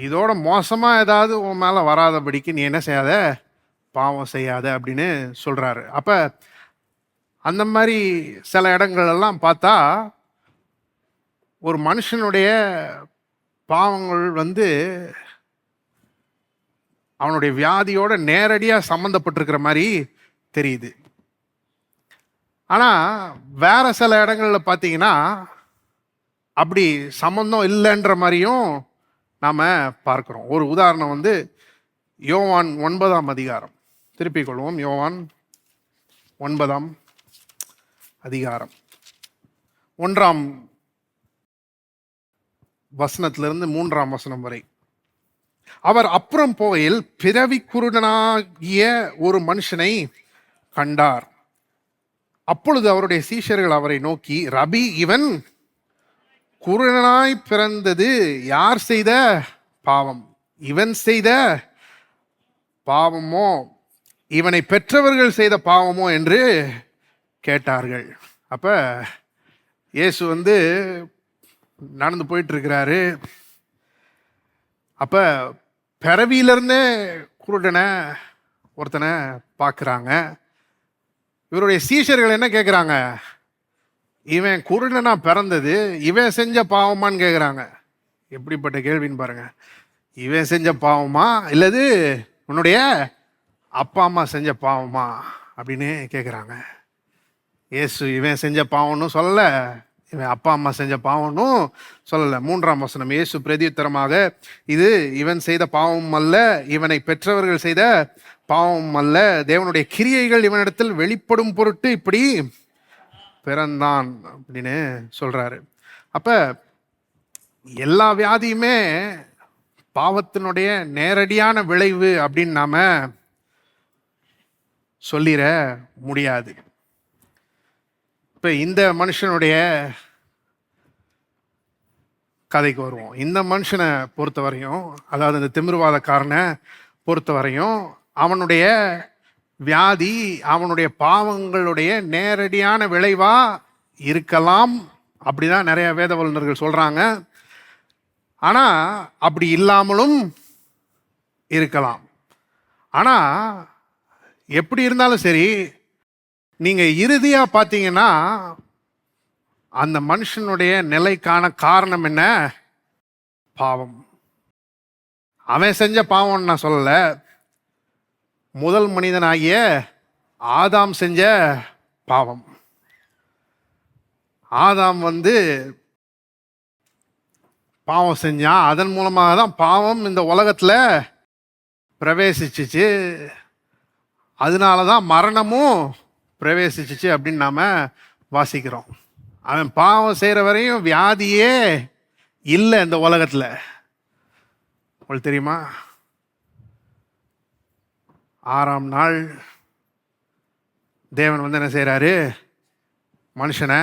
இதோட மோசமா ஏதாவது உன் மேல வராதபடிக்கு நீ என்ன செய்யாத, பாவம் செய்யாத அப்படின்னு சொல்றாரு. அப்ப அந்த மாதிரி சில இடங்கள் எல்லாம் பார்த்தா ஒரு மனுஷனுடைய பாவங்கள் அவனுடைய வியாதியோட நேரடியாக சம்மந்தப்பட்டிருக்கிற மாதிரி தெரியுது. ஆனால் வேற சில இடங்களில் பார்த்தீங்கன்னா அப்படி சம்மந்தம் இல்லைன்ற மாதிரியும் நாம் பார்க்குறோம். ஒரு உதாரணம் யோவான் 9ஆம் அதிகாரம். திருப்பிக் கொள்வோம். யோவான் 9ஆம் அதிகாரம் 1ஆம் வசனத்திலிருந்து 3ஆம் வசனம் வரை. அவர் அப்புறம் போகையில் பிறவி குருடனாகிய ஒரு மனுஷனை கண்டார். அப்பொழுது அவருடைய சீஷர்கள் அவரை நோக்கி, ரபி, இவன் குருடனாய் பிறந்தது யார் செய்த பாவம்? இவன் செய்த பாவமோ இவனை பெற்றவர்கள் செய்த பாவமோ என்று கேட்டார்கள். அப்ப இயேசு நடந்து போயிட்டு இருக்கிறாரு. அப்ப பிறவியிலிருந்தே குருடனை ஒருத்தனை பார்க்குறாங்க. இவருடைய சீஷர்கள் என்ன கேட்குறாங்க? இவன் குருடனா பிறந்தது இவன் செஞ்ச பாவமான்னு கேட்குறாங்க. எப்படிப்பட்ட கேள்வின்னு பாருங்க. இவன் செஞ்ச பாவமா இல்லது உன்னுடைய அப்பா அம்மா செஞ்ச பாவமா அப்படின்னு கேட்குறாங்க. இயேசு இவன் செஞ்ச பாவம்னு சொல்லலை, இவன் அப்பா அம்மா செஞ்ச பாவம்னு சொல்லலை. 3ஆம் வசனம். இயேசு பிரதியுத்தரமாக, இது இவன் செய்த பாவம் அல்ல, இவனை பெற்றவர்கள் செய்த பாவம் அல்ல, தேவனுடைய கிரியைகள் இவனிடத்தில் வெளிப்படும் பொருட்டு இப்படி பிறந்தான் அப்படின்னு சொல்றாரு. அப்ப எல்லா வியாதியுமே பாவத்தினுடைய நேரடியான விளைவு அப்படின்னு நாம சொல்லிட முடியாது. இப்ப இந்த மனுஷனுடைய கதைக்கு வருவோம். இந்த மனுஷனை பொறுத்த வரையும், அதாவது இந்த திமிர்வாதக்காரனை பொறுத்த வரையும், அவனுடைய வியாதி அவனுடைய பாவங்களுடைய நேரடியான விளைவா இருக்கலாம். அப்படிதான் நிறைய வேத வல்லுநர்கள் சொல்றாங்க. ஆனா அப்படி இல்லாமலும் இருக்கலாம். ஆனா எப்படி இருந்தாலும் சரி, நீங்க இறுதியா பார்த்தீங்கன்னா அந்த மனுஷனுடைய நிலைக்கான காரணம் என்ன? பாவம். அவன் செஞ்ச பாவம் நான் சொல்லல, முதல் மனிதனாகிய ஆதாம் செஞ்ச பாவம். ஆதாம் பாவம் செஞ்சான். அதன் மூலமாக தான் பாவம் இந்த உலகத்துல பிரவேசிச்சிச்சு. அதனால தான் மரணமும் பிரவேசிச்சிச்சு அப்படின்னு நாம வாசிக்கிறோம். அவன் பாவம் செய்கிற வரையும் வியாதியே இல்லை இந்த உலகத்தில். உங்களுக்கு தெரியுமா? 6ஆம் நாள் தேவன் வந்து என்ன செய்கிறாரு? மனுஷனை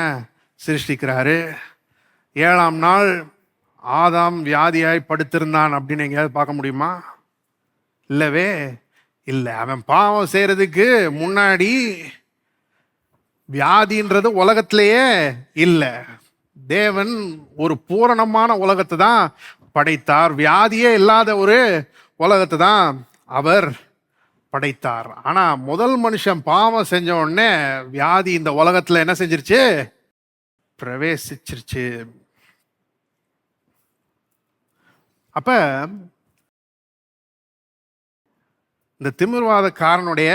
சிருஷ்டிக்கிறாரு. 7ஆம் நாள் ஆதாம் வியாதியாய் படுத்திருந்தான் அப்படின்னு எங்கேயாவது பார்க்க முடியுமா? இல்லவே இல்லை. அவன் பாவம் செய்கிறதுக்கு முன்னாடி வியாதின்றது உலகத்திலேயே இல்லை. தேவன் ஒரு பூரணமான உலகத்தை தான் படைத்தார். வியாதியே இல்லாத ஒரு உலகத்தை தான் அவர் படைத்தார். ஆனா முதல் மனுஷன் பாவம் செஞ்ச உடனே வியாதி இந்த உலகத்துல என்ன செஞ்சிருச்சு? பிரவேசிச்சிருச்சு. அப்ப இந்த திமிர்வாதக்காரனுடைய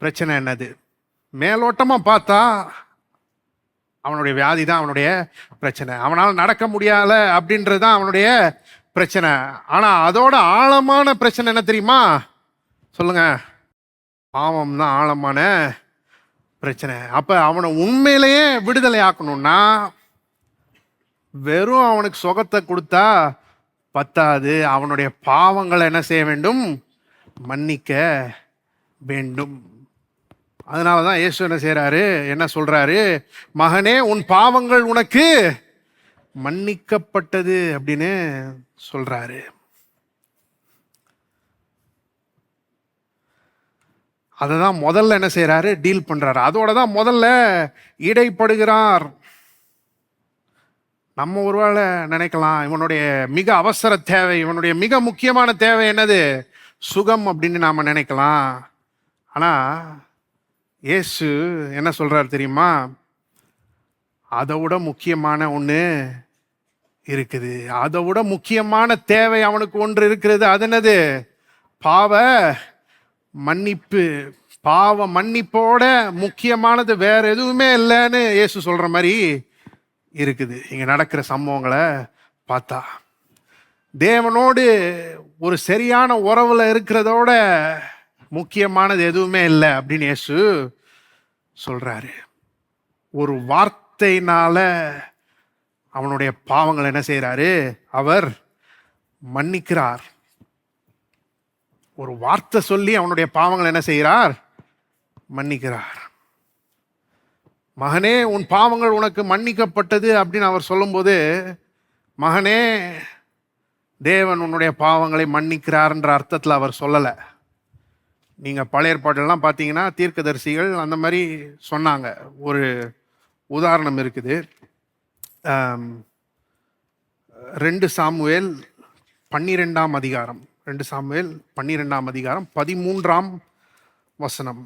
பிரச்சனை என்னது? மேலோட்டமா பார்த்தா அவனுடைய வியாதி தான் அவனுடைய பிரச்சனை. அவனால் நடக்க முடியல அப்படின்றது தான் அவனுடைய பிரச்சனை. ஆனா அதோட ஆழமான பிரச்சனை என்ன தெரியுமா? சொல்லுங்க. பாவம் தான் ஆழமான பிரச்சனை. அப்ப அவனை உண்மையிலேயே விடுதலை ஆக்கணும்னா வெறும் அவனுக்கு சுகத்தை கொடுத்தா பத்தாது. அவனுடைய பாவங்களை என்ன செய்ய வேண்டும்? மன்னிக்க வேண்டும். அதனாலதான் இயேசு என்ன செய்யறாரு? என்ன சொல்றாரு? மகனே, உன் பாவங்கள் உனக்கு மன்னிக்கப்பட்டது அப்படின்னு சொல்றாரு. அததான் முதல்ல என்ன செய்யறாரு? டீல் பண்றாரு. அதோட தான் முதல்ல இடைப்படுகிறார். நம்ம ஒருவேளை நினைக்கலாம், இவனுடைய மிக அவசர தேவை, இவனுடைய மிக முக்கியமான தேவை என்னது? சுகம் அப்படின்னு நாம நினைக்கலாம். ஆனா இயேசு என்ன சொல்றாரு தெரியுமா? அதை விட முக்கியமான ஒன்று இருக்குது. அதை விட முக்கியமான தேவை அவனுக்கு ஒன்று இருக்கிறது. அது என்னது? பாவ மன்னிப்பு. பாவ மன்னிப்போட முக்கியமானது வேற எதுவுமே இல்லைன்னு இயேசு சொல்ற மாதிரி இருக்குது. இங்க நடக்கிற சம்பவங்களை பார்த்தா தேவனோடு ஒரு சரியான உறவுல இருக்கிறதோட முக்கியமானது எதுவுமே இல்லை அப்படின்னு இயேசு சொல்றாரு. ஒரு வார்த்தையினால அவனுடைய பாவங்கள் என்ன செய்யறாரு? அவர் மன்னிக்கிறார். ஒரு வார்த்தை சொல்லி அவனுடைய பாவங்கள் என்ன செய்கிறார்? மன்னிக்கிறார். மகனே, உன் பாவங்கள் உனக்கு மன்னிக்கப்பட்டது அப்படின்னு அவர் சொல்லும்போது, மகனே, தேவன் உன்னுடைய பாவங்களை மன்னிக்கிறார்ன்ற அர்த்தத்தில் அவர் சொல்லலை. நீங்கள் பழைய ஏற்பாட்டெல்லாம் பார்த்தீங்கன்னா தீர்க்கதரிசிகள் அந்த மாதிரி சொன்னாங்க. ஒரு உதாரணம் இருக்குது. 2 சாமுவேல் 12ஆம் அதிகாரம், 2 சாமுவேல் 12ஆம் அதிகாரம் 13ஆம் வசனம்.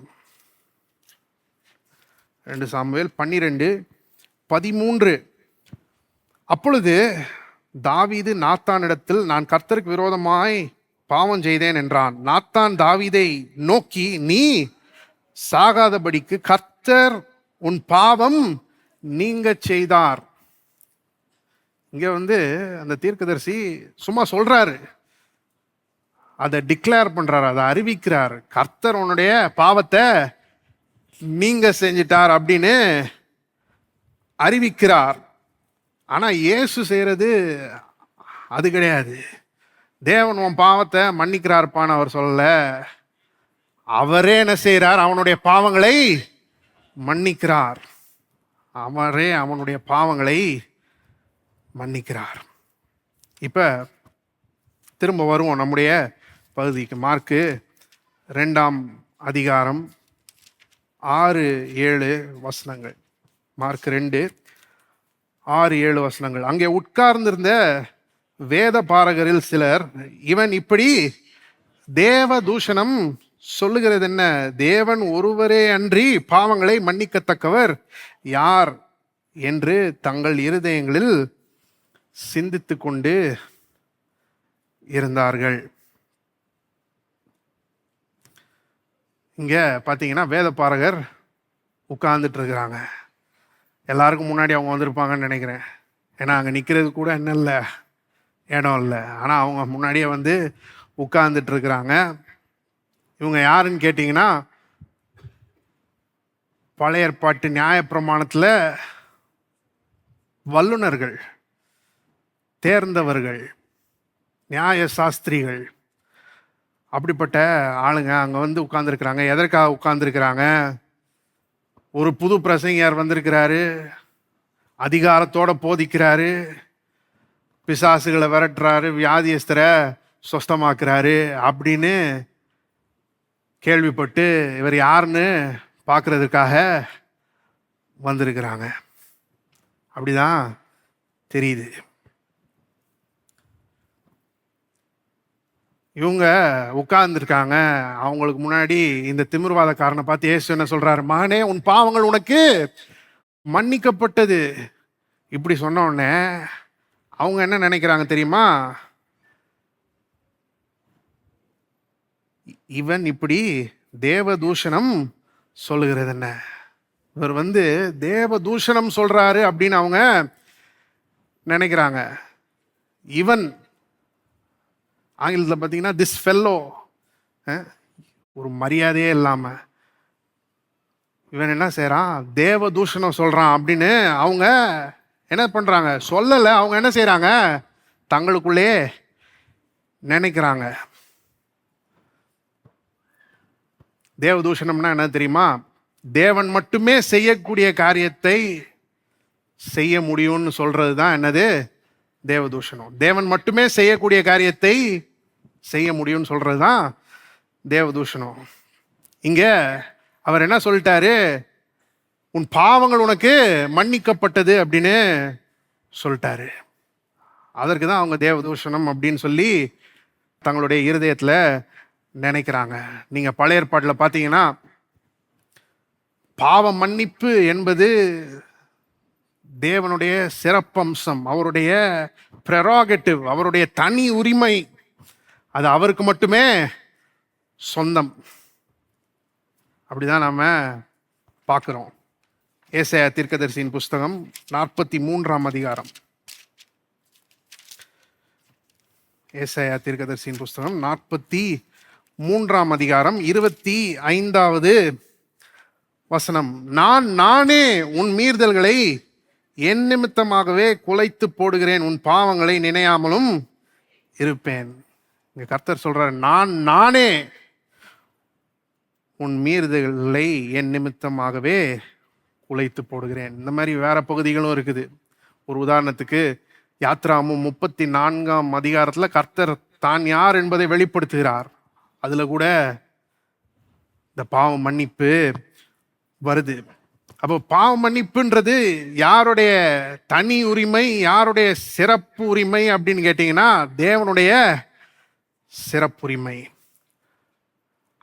2 சாமுவேல் 12:13. அப்பொழுது தாவீது நாத்தானிடத்தில், நான் கர்த்தருக்கு விரோதமாய் பாவம் செய்தேன் என்றான். நாத்தான் தாவீதை நோக்கி, நீ சாகாதபடிக்கு கர்த்தர் உன் பாவம் நீங்க செய்தார். இங்க வந்து அந்த தீர்க்கதரிசி சும்மா சொல்றாரு, அதை டிக்ளேர் பண்றாரு, அதை அறிவிக்கிறார். கர்த்தர் உன்னுடைய பாவத்தை நீங்க செஞ்சிட்டார் அப்படின்னு அறிவிக்கிறார். ஆனா இயேசு செய்யறது அது கிடையாது. தேவன் உன் பாவத்தை மன்னிக்கிறார்ப்பான்னு அவர் சொல்லல. அவரே என்ன செய்யறார்? அவனுடைய பாவங்களை மன்னிக்கிறார். அவரே அவனுடைய பாவங்களை மன்னிக்கிறார். இப்ப திரும்ப வருவோம் நம்முடைய பகுதிக்கு. மார்க்கு 2ஆம் அதிகாரம் 6-7 வசனங்கள். மார்க் 2:6-7 வசனங்கள். அங்கே உட்கார்ந்திருந்த வேத பாரகரில் சிலர், இவன் இப்படி தேவ தூஷணம் சொல்லுகிறது என்ன? தேவன் ஒருவரே அன்றி பாவங்களை மன்னிக்கத்தக்கவர் யார் என்று தங்கள் இருதயங்களில் சிந்தித்து கொண்டு இருந்தார்கள். இங்க பாத்தீங்கன்னா வேத பாரகர் உட்கார்ந்துட்டு இருக்கிறாங்க. எல்லாருக்கும் முன்னாடி அவங்க வந்திருப்பாங்கன்னு நினைக்கிறேன். ஏன்னா அங்கே நிற்கிறது கூட என்ன இல்லை, இடம் இல்லை. ஆனால் அவங்க முன்னாடியே வந்து உட்கார்ந்துட்டு இருக்கிறாங்க. இவங்க யாருன்னு கேட்டிங்கன்னா, பழைய ஏற்பாட்டு நியாயப்பிரமாணத்தில் வல்லுனர்கள், தேர்ந்தவர்கள், நியாய சாஸ்திரிகள், அப்படிப்பட்ட ஆளுங்க அங்கே வந்து உட்கார்ந்துருக்கிறாங்க. எதற்காக உட்கார்ந்துருக்கிறாங்க? ஒரு புது பிரசங்கியார் வந்திருக்கிறாரு, அதிகாரத்தோட போதிக்கிறாரு, பிசாசுகளை விரட்டுறாரு, வியாதியஸ்தரை சொஸ்தமாக்குறாரு அப்படின்னு கேள்விப்பட்டு இவர் யாருன்னு பார்க்கறதுக்காக வந்திருக்கிறாங்க. அப்படிதான் தெரியுது. இவங்க உட்கார்ந்துருக்காங்க. அவங்களுக்கு முன்னாடி இந்த திமிர்வாதக்காரனை பார்த்து இயேசு என்ன சொல்றாரு? மகனே, உன் பாவங்கள் உனக்கு மன்னிக்கப்பட்டது. இப்படி சொன்ன உடனே அவங்க என்ன நினைக்கிறாங்க தெரியுமா? இவன் இப்படி தேவதூஷணம் சொல்லுகிறது என்ன? இவர் வந்து தேவதூஷணம் சொல்றாரு அப்படின்னு அவங்க நினைக்கிறாங்க. இவன் ஆங்கிலத்தில் பார்த்தீங்கன்னா திஸ் ஃபெல்லோ, ஒரு மரியாதையே இல்லாமல் இவன் என்ன செய்கிறான்? தேவதூஷணம் சொல்கிறான் அப்படின்னு அவங்க என்ன பண்ணுறாங்க? சொல்லலை. அவங்க என்ன செய்கிறாங்க? தங்களுக்குள்ளே நினைக்கிறாங்க. தேவதூஷணம்னா என்ன தெரியுமா? தேவன் மட்டுமே செய்யக்கூடிய காரியத்தை செய்ய முடியும்னு சொல்றது தான் என்னது? தேவதூஷணம். தேவன் மட்டுமே செய்யக்கூடிய காரியத்தை செய்ய முடியும்னு சொல்றது தான் தேவதூஷணம். இங்க அவர் என்ன சொல்லிட்டாரு? உன் பாவங்கள் உனக்கு மன்னிக்கப்பட்டது அப்படின்னு சொல்லிட்டாரு. அதற்கு தான் அவங்க தேவதூஷணம் அப்படின்னு சொல்லி தங்களுடைய இருதயத்தில் நினைக்கிறாங்க. நீங்க பழைய ஏற்பாட்டில் பார்த்தீங்கன்னா, பாவ மன்னிப்பு என்பது தேவனுடைய சிறப்பம்சம், அவருடைய ப்ரெரோகேட்டிவ், அவருடைய தனி உரிமை. அது அவருக்கு மட்டுமே சொந்தம். அப்படிதான் நாம பார்க்கிறோம். ஏசாயா தீர்க்கதரிசியின் புஸ்தகம் 43ஆம் அதிகாரம். ஏசாயா தீர்க்கதரிசியின் புஸ்தகம் 43ஆம் அதிகாரம் 25வது வசனம். நானே உன் மீறுதல்களை என் நிமித்தமாகவே குலைத்து போடுகிறேன், உன் பாவங்களை நினையாமலும் இருப்பேன். இங்க கர்த்தர் சொல்றார், நானே உன் மீறுதல்களை என் நிமித்தமாகவே குலைத்து போடுகிறேன். இந்த மாதிரி வேற பகுதிகளும் இருக்குது. ஒரு உதாரணத்துக்கு யாத்ராகமம் 34ஆம் அதிகாரத்தில் கர்த்தர் தான் யார் என்பதை வெளிப்படுத்துகிறார். அதுல கூட இந்த பாவ மன்னிப்பு வருது. அப்போ பாவ மன்னிப்புன்றது யாருடைய தனி உரிமை, யாருடைய சிறப்பு உரிமை அப்படின்னு கேட்டீங்கன்னா, தேவனுடைய சிறப்புரிமை.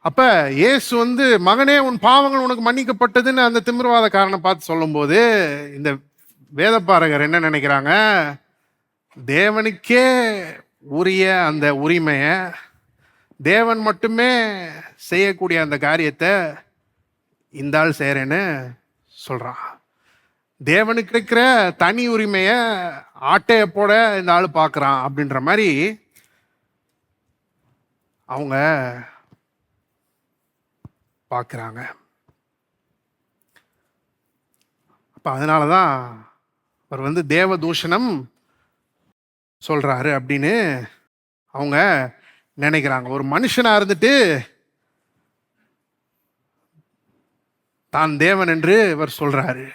அப்ப இயேசு வந்து, மகனே உன் பாவங்கள் உனக்கு மன்னிக்கப்பட்டதுன்னு அந்த திமிர்வாதக்காரனை பார்த்து சொல்லும்போது, இந்த வேதப்பாரகர் என்ன நினைக்கிறாங்க? தேவனுக்கே உரிய அந்த உரிமையை, தேவன் மட்டுமே செய்யக்கூடிய அந்த காரியத்தை இந்த ஆள் செய்யறேன்னு சொல்றான். தேவனுக்கு இருக்கிற தனி உரிமையை ஆட்டைய போட இந்த ஆள் பார்க்குறான் அப்படின்ற மாதிரி அவங்க பார்க்குறாங்க. அப்போ அதனால தான் அவர் வந்து தேவதூஷணம் சொல்றாரு அப்படின்னு அவங்க நினைக்கிறாங்க. ஒரு மனுஷனா இருந்துட்டு தான் தேவன் என்று இவர் சொல்றாரு.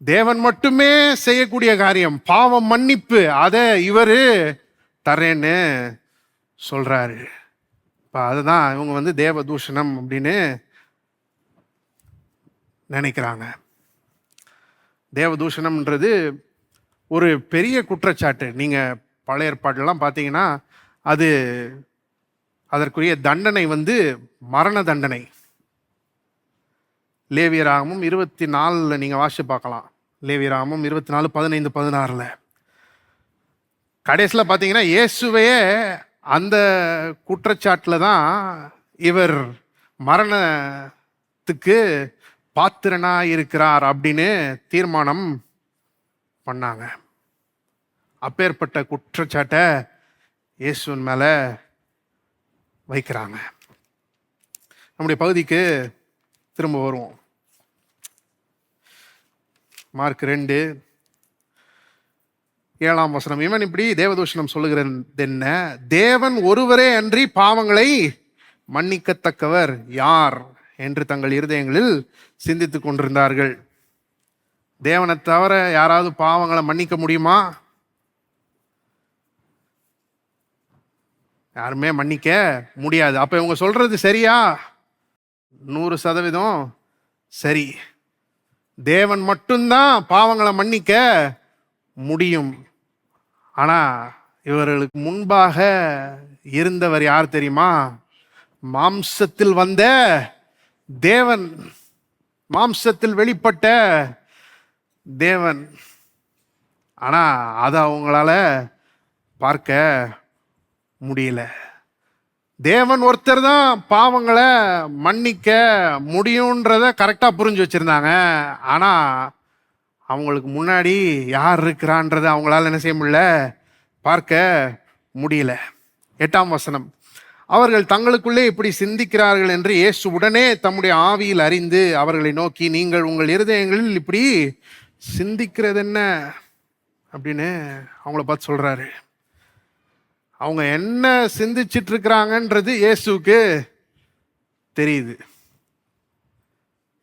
தேவன் மட்டுமே செய்யக்கூடிய காரியம் பாவம் மன்னிப்பு, அதை இவர் தரேன்னு சொல்றாரு. இப்போ அதுதான் இவங்க வந்து தேவதூஷணம் அப்படின்னு நினைக்கிறாங்க. தேவதூஷணம்ன்றது ஒரு பெரிய குற்றச்சாட்டு. நீங்க பழைய ஏற்பாடுலாம் பார்த்தீங்கன்னா அது அதற்குரிய தண்டனை வந்து மரண தண்டனை. லேவியராகமும் 24 நீங்க வாசிச்சு பார்க்கலாம். லேவியராகமும் 24, 15, 16 கடைசியில் பார்த்தீங்கன்னா இயேசுவையே அந்த குற்றச்சாட்டில் தான் இவர் மரணத்துக்கு பாத்திரனா இருக்கிறார் அப்படின்னு தீர்மானம் பண்ணாங்க. அப்பேற்பட்ட குற்றச்சாட்டை இயேசுவின் மேல வைக்கிறாங்க. நம்முடைய பகுதிக்கு திரும்ப வருவோம். மார்க் 2 7ஆம் வசனம், இவன் இப்படி தேவதூஷணம் சொல்லுகிறது என்ன? தேவன் ஒருவரே அன்றி பாவங்களை மன்னிக்கத்தக்கவர் யார் என்று தங்கள் இருதயங்களில் சிந்தித்துக் கொண்டிருந்தார்கள். தேவனை தவிர யாராவது பாவங்களை மன்னிக்க முடியுமா? யாருமே மன்னிக்க முடியாது. அப்ப இவங்க சொல்றது சரியா? 100% சரி. தேவன் மட்டும்தான் பாவங்களை மன்னிக்க முடியும். ஆனா இவர்களுக்கு முன்பாக இருந்தவர் யார் தெரியுமா? மாம்சத்தில் வந்த தேவன், மாம்சத்தில் வெளிப்பட்ட தேவன். ஆனா அதை அவங்களால பார்க்க முடியல. தேவன் ஒருத்தர் தான் பாவங்களை மன்னிக்க முடியுன்றத கரெக்டா புரிஞ்சு வச்சிருந்தாங்க. ஆனா அவங்களுக்கு முன்னாடி யார் இருக்கிறான்றதை அவங்களால என்ன செய்ய முடியல, பார்க்க முடியல. 8ஆம் வசனம், அவர்கள் தங்களுக்குள்ளே இப்படி சிந்திக்கிறார்கள் என்று இயேசு உடனே தம்முடைய ஆவியில் அறிந்து அவர்களை நோக்கி, நீங்கள் உங்கள் இருதயங்களில் இப்படி சிந்திக்கிறது என்ன அப்படின்னு அவங்கள பார்த்து சொல்றாரு. அவங்க என்ன சிந்திச்சிட்டு இருக்கிறாங்கன்றது இயேசுக்கு தெரியுது.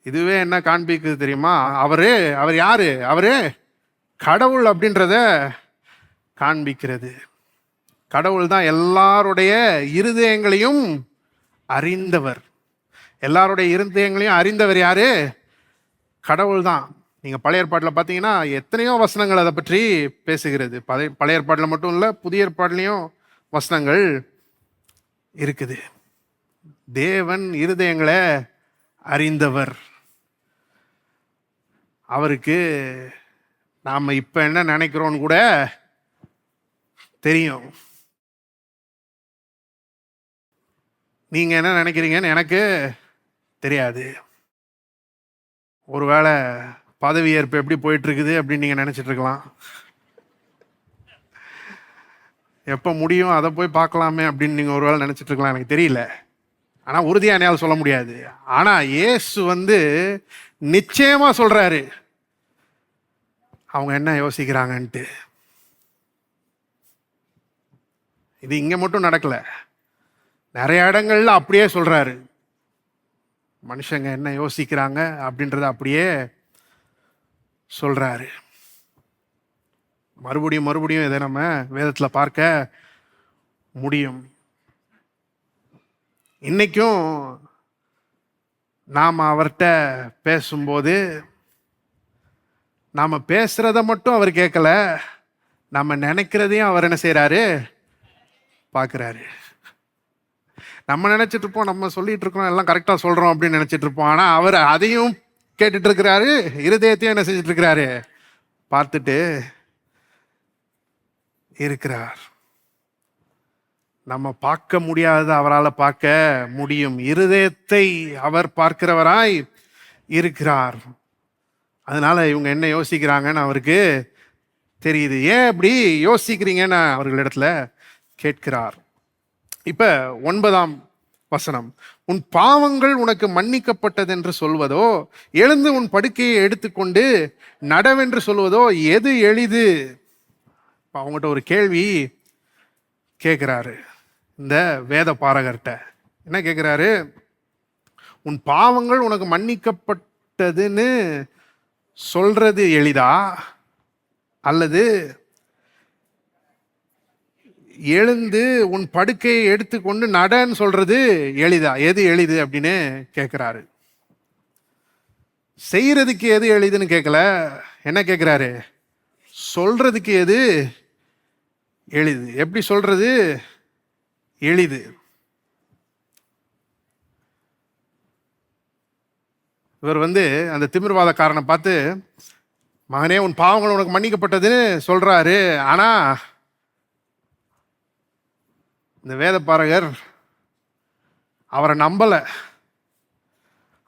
இதுவே என்ன காண்பிக்குது தெரியுமா? அவர் யாரு? அவரு கடவுள் அப்படின்றத காண்பிக்கிறது. கடவுள் தான் எல்லாருடைய இருதயங்களையும் அறிந்தவர். எல்லாருடைய இருதயங்களையும் அறிந்தவர் யாரு? கடவுள் தான். நீங்க பழைய ஏற்பாட்டில் பார்த்தீங்கன்னா எத்தனையோ வசனங்கள் அதை பற்றி பேசுகிறது. பழைய ஏற்பாட்டில் மட்டும் இல்லை, புதிய ஏற்பாட்டிலையும் வசனங்கள் இருக்குது. தேவன் இருதயங்களை அறிந்தவர். அவருக்கு நாம இப்ப என்ன நினைக்கிறோன்னு கூட தெரியும். நீங்க என்ன நினைக்கிறீங்கன்னு எனக்கு தெரியாது. ஒருவேளை பதவியேற்பு எப்படி போயிட்டு இருக்குது அப்படின்னு நீங்க நினைச்சிட்டு இருக்கலாம். எப்போ முடியும் அதை போய் பார்க்கலாமே அப்படின்னு நீங்கள் ஒருவேளை நினச்சிட்டு இருக்கலாம், எனக்கு தெரியல. ஆனால் உறுதியாக என்னால் சொல்ல முடியாது. ஆனால் இயேசு நிச்சயமாக சொல்கிறாரு அவங்க என்ன யோசிக்கிறாங்கன்ட்டு. இது இங்கே மட்டும் நடக்கல, நிறைய இடங்கள்ல அப்படியே சொல்கிறாரு. மனுஷங்க என்ன யோசிக்கிறாங்க அப்படின்றத அப்படியே சொல்கிறாரு. மறுபடியும் மறுபடியும் இதை நம்ம வேதத்தில் பார்க்க முடியும். இன்னைக்கும் நாம் அவர்கிட்ட பேசும்போது நாம் பேசுறத மட்டும் அவர் கேட்கல, நம்ம நினைக்கிறதையும் அவர் என்ன செய்யறாரு? பார்க்குறாரு. நம்ம நினைச்சிட்டு இருப்போம், நம்ம சொல்லிட்டு இருக்கோம், எல்லாம் கரெக்டாக சொல்றோம் அப்படின்னு நினைச்சிட்டு இருப்போம். ஆனால் அவர் அதையும் கேட்டுட்டு இருக்கிறாரு, இருதயத்தையும் என்ன செஞ்சுட்டு இருக்கிறாரு? பார்த்துட்டு இருக்கிறார். நம்ம பார்க்க முடியாத அவரால் பார்க்க முடியும். இருதயத்தை அவர் பார்க்கிறவராய் இருக்கிறார். அதனால இவங்க என்ன யோசிக்கிறாங்கன்னு அவருக்கு தெரியுது. ஏன் அப்படி யோசிக்கிறீங்கன்னு அவர்களிடத்துல கேட்கிறார். இப்ப 9ஆம் வசனம், உன் பாவங்கள் உனக்கு மன்னிக்கப்பட்டது என்று சொல்வதோ, எழுந்து உன் படுக்கையை எடுத்துக்கொண்டு நடவென்று சொல்வதோ எது எளிது? அவங்ககிட்ட ஒரு கேள்வி கேட்கிறாரு. இந்த வேத பாரகர்கிட்ட என்ன கேட்கிறாரு? உன் பாவங்கள் உனக்கு மன்னிக்கப்பட்டதுன்னு சொல்றது எளிதா, அல்லது எழுந்து உன் படுக்கையை எடுத்துக்கொண்டு நடன்னு சொல்றது எளிதா? எது எளிது அப்படின்னு கேட்கிறாரு. செய்யறதுக்கு எது எளிதுன்னு கேட்கல, என்ன கேட்கிறாரு? சொல்றதுக்கு எது எளிது? எப்படி சொல்றது எளிது? இவர் அந்த திமிர்வாதக்காரனை பார்த்து, மகனே உன் பாவங்கள் உனக்கு மன்னிக்கப்பட்டதுன்னு சொல்றாரு. ஆனா இந்த வேத பாரகர் அவரை நம்பல.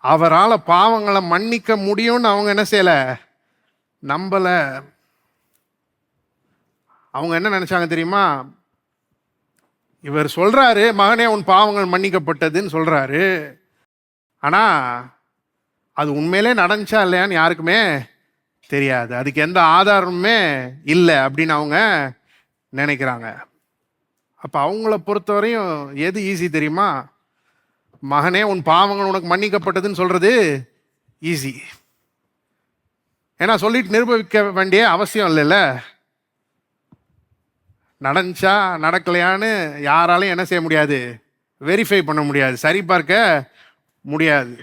அவரால் பாவங்களை மன்னிக்க முடியும்னு அவங்க என்ன செய்யல, நம்பல. அவங்க என்ன நினைச்சாங்க தெரியுமா? இவர் சொல்றாரு மகனே உன் பாவங்கள் மன்னிக்கப்பட்டதுன்னு சொல்றாரு, ஆனா அது உண்மையிலே நடந்துச்சா இல்லையான்னு யாருக்குமே தெரியாது. அதுக்கு எந்த ஆதாரமுமே இல்லை அப்படின்னு அவங்க நினைக்கிறாங்க. அப்ப அவங்கள பொறுத்தவரையும் எது ஈஸி தெரியுமா? மகனே, உன் பாவங்கள் உனக்கு மன்னிக்கப்பட்டதுன்னு சொல்றது ஈஸி. ஏன்னா சொல்லிட்டு நிரூபிக்க வேண்டிய அவசியம் இல்லைல்ல. நடந்துச்சா நடக்கலையான்னு யாராலையும் என்ன செய்ய முடியாது? வெரிஃபை பண்ண முடியாது, சரி பார்க்க முடியாது.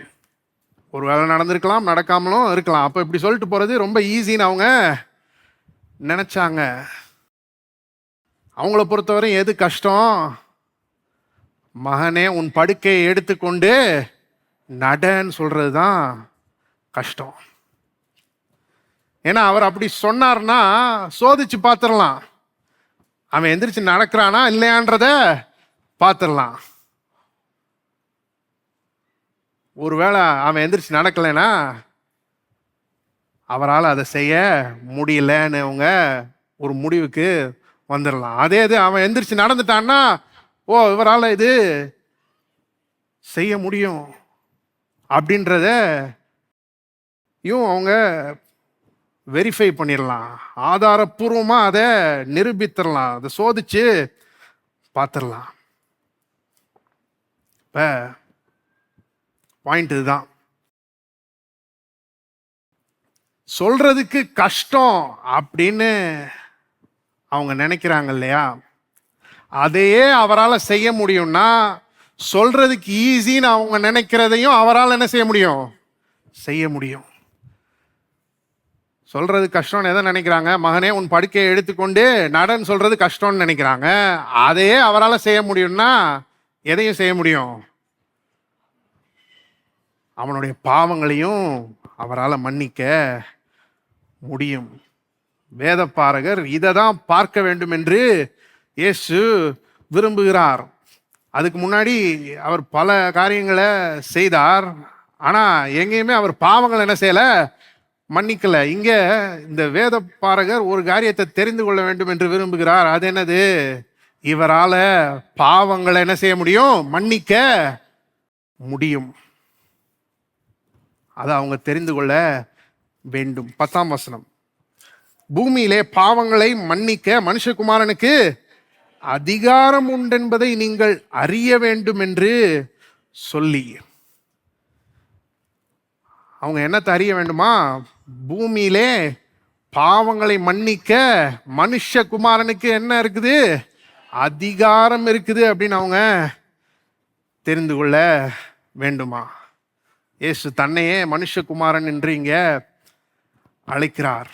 ஒரு வேளை நடந்திருக்கலாம், நடக்காமலும் இருக்கலாம். அப்போ இப்படி சொல்லிட்டு போறது ரொம்ப ஈஸின்னு அவங்க நினைச்சாங்க. அவங்கள பொறுத்தவரை எது கஷ்டம்? மகனே, உன் படுக்கையை எடுத்துக்கொண்டு நடன்னு சொல்றது தான் கஷ்டம். ஏன்னா அவர் அப்படி சொன்னார்னா சோதிச்சு பார்த்துடலாம். அவன் எந்திரிச்சு நடக்கிறானா இல்லையான்றத பார்த்துடலாம். ஒருவேளை அவன் எந்திரிச்சு நடக்கலைன்னா அவரால் அதை செய்ய முடியலன்னு அவங்க ஒரு முடிவுக்கு வந்துடலாம். அதே இது அவன் எந்திரிச்சு நடந்துட்டான்னா, ஓ, இவரால் இது செய்ய முடியும் அப்படின்றத அவங்க வெரிஃபை பண்ணிடலாம். ஆதாரப்பூர்வமாக அதை நிரூபித்திடலாம், அதை சோதிச்சு பார்த்துடலாம். இப்போ பாயிண்ட் இதுதான். சொல்றதுக்கு கஷ்டம் அப்படின்னு அவங்க நினைக்கிறாங்க இல்லையா? அதையே அவரால் செய்ய முடியும்னா சொல்றதுக்கு ஈஸின்னு அவங்க நினைக்கிறதையும் அவரால் என்ன செய்ய முடியும்? செய்ய முடியும். சொல்றது கஷ்டம்னு எதை நினைக்கிறாங்க? மகனே, உன் படுக்கையை எடுத்துக்கொண்டு நடன்னு சொல்றது கஷ்டம்னு நினைக்கிறாங்க. அதையே அவரால் செய்ய முடியும்னா எதையும் செய்ய முடியும்? அவனுடைய பாவங்களையும் அவரால் மன்னிக்க முடியும். வேதபாரகர் இதை தான் பார்க்க வேண்டும் என்று இயேசு விரும்புகிறார். அதுக்கு முன்னாடி அவர் பல காரியங்களை செய்தார். ஆனால் எங்கேயுமே அவர் பாவங்கள் என்ன செய்யலை? மன்னிக்கல. இங்க இந்த வேதபாரகர் ஒரு காரியத்தை தெரிந்து கொள்ள வேண்டும் என்று விரும்புகிறார். அது என்னது? இவரால பாவங்களை என்ன செய்ய முடியும்? மன்னிக்க முடியும். அதை அவங்க தெரிந்து கொள்ள வேண்டும். 10ஆம் வசனம், பூமியிலே பாவங்களை மன்னிக்க மனுஷகுமாரனுக்கு அதிகாரம் உண்டென்பதை நீங்கள் அறிய வேண்டும் என்று சொல்லி. அவங்க என்னத்தை அறிய வேண்டுமா? பூமியிலே பாவங்களை மன்னிக்க மனுஷகுமாரனுக்கு என்ன இருக்குது? அதிகாரம் இருக்குது அப்படின்னு அவங்க தெரிந்து கொள்ள வேண்டுமா? இயேசு தன்னையே மனுஷகுமாரன் என்று இங்க அழைக்கிறார்.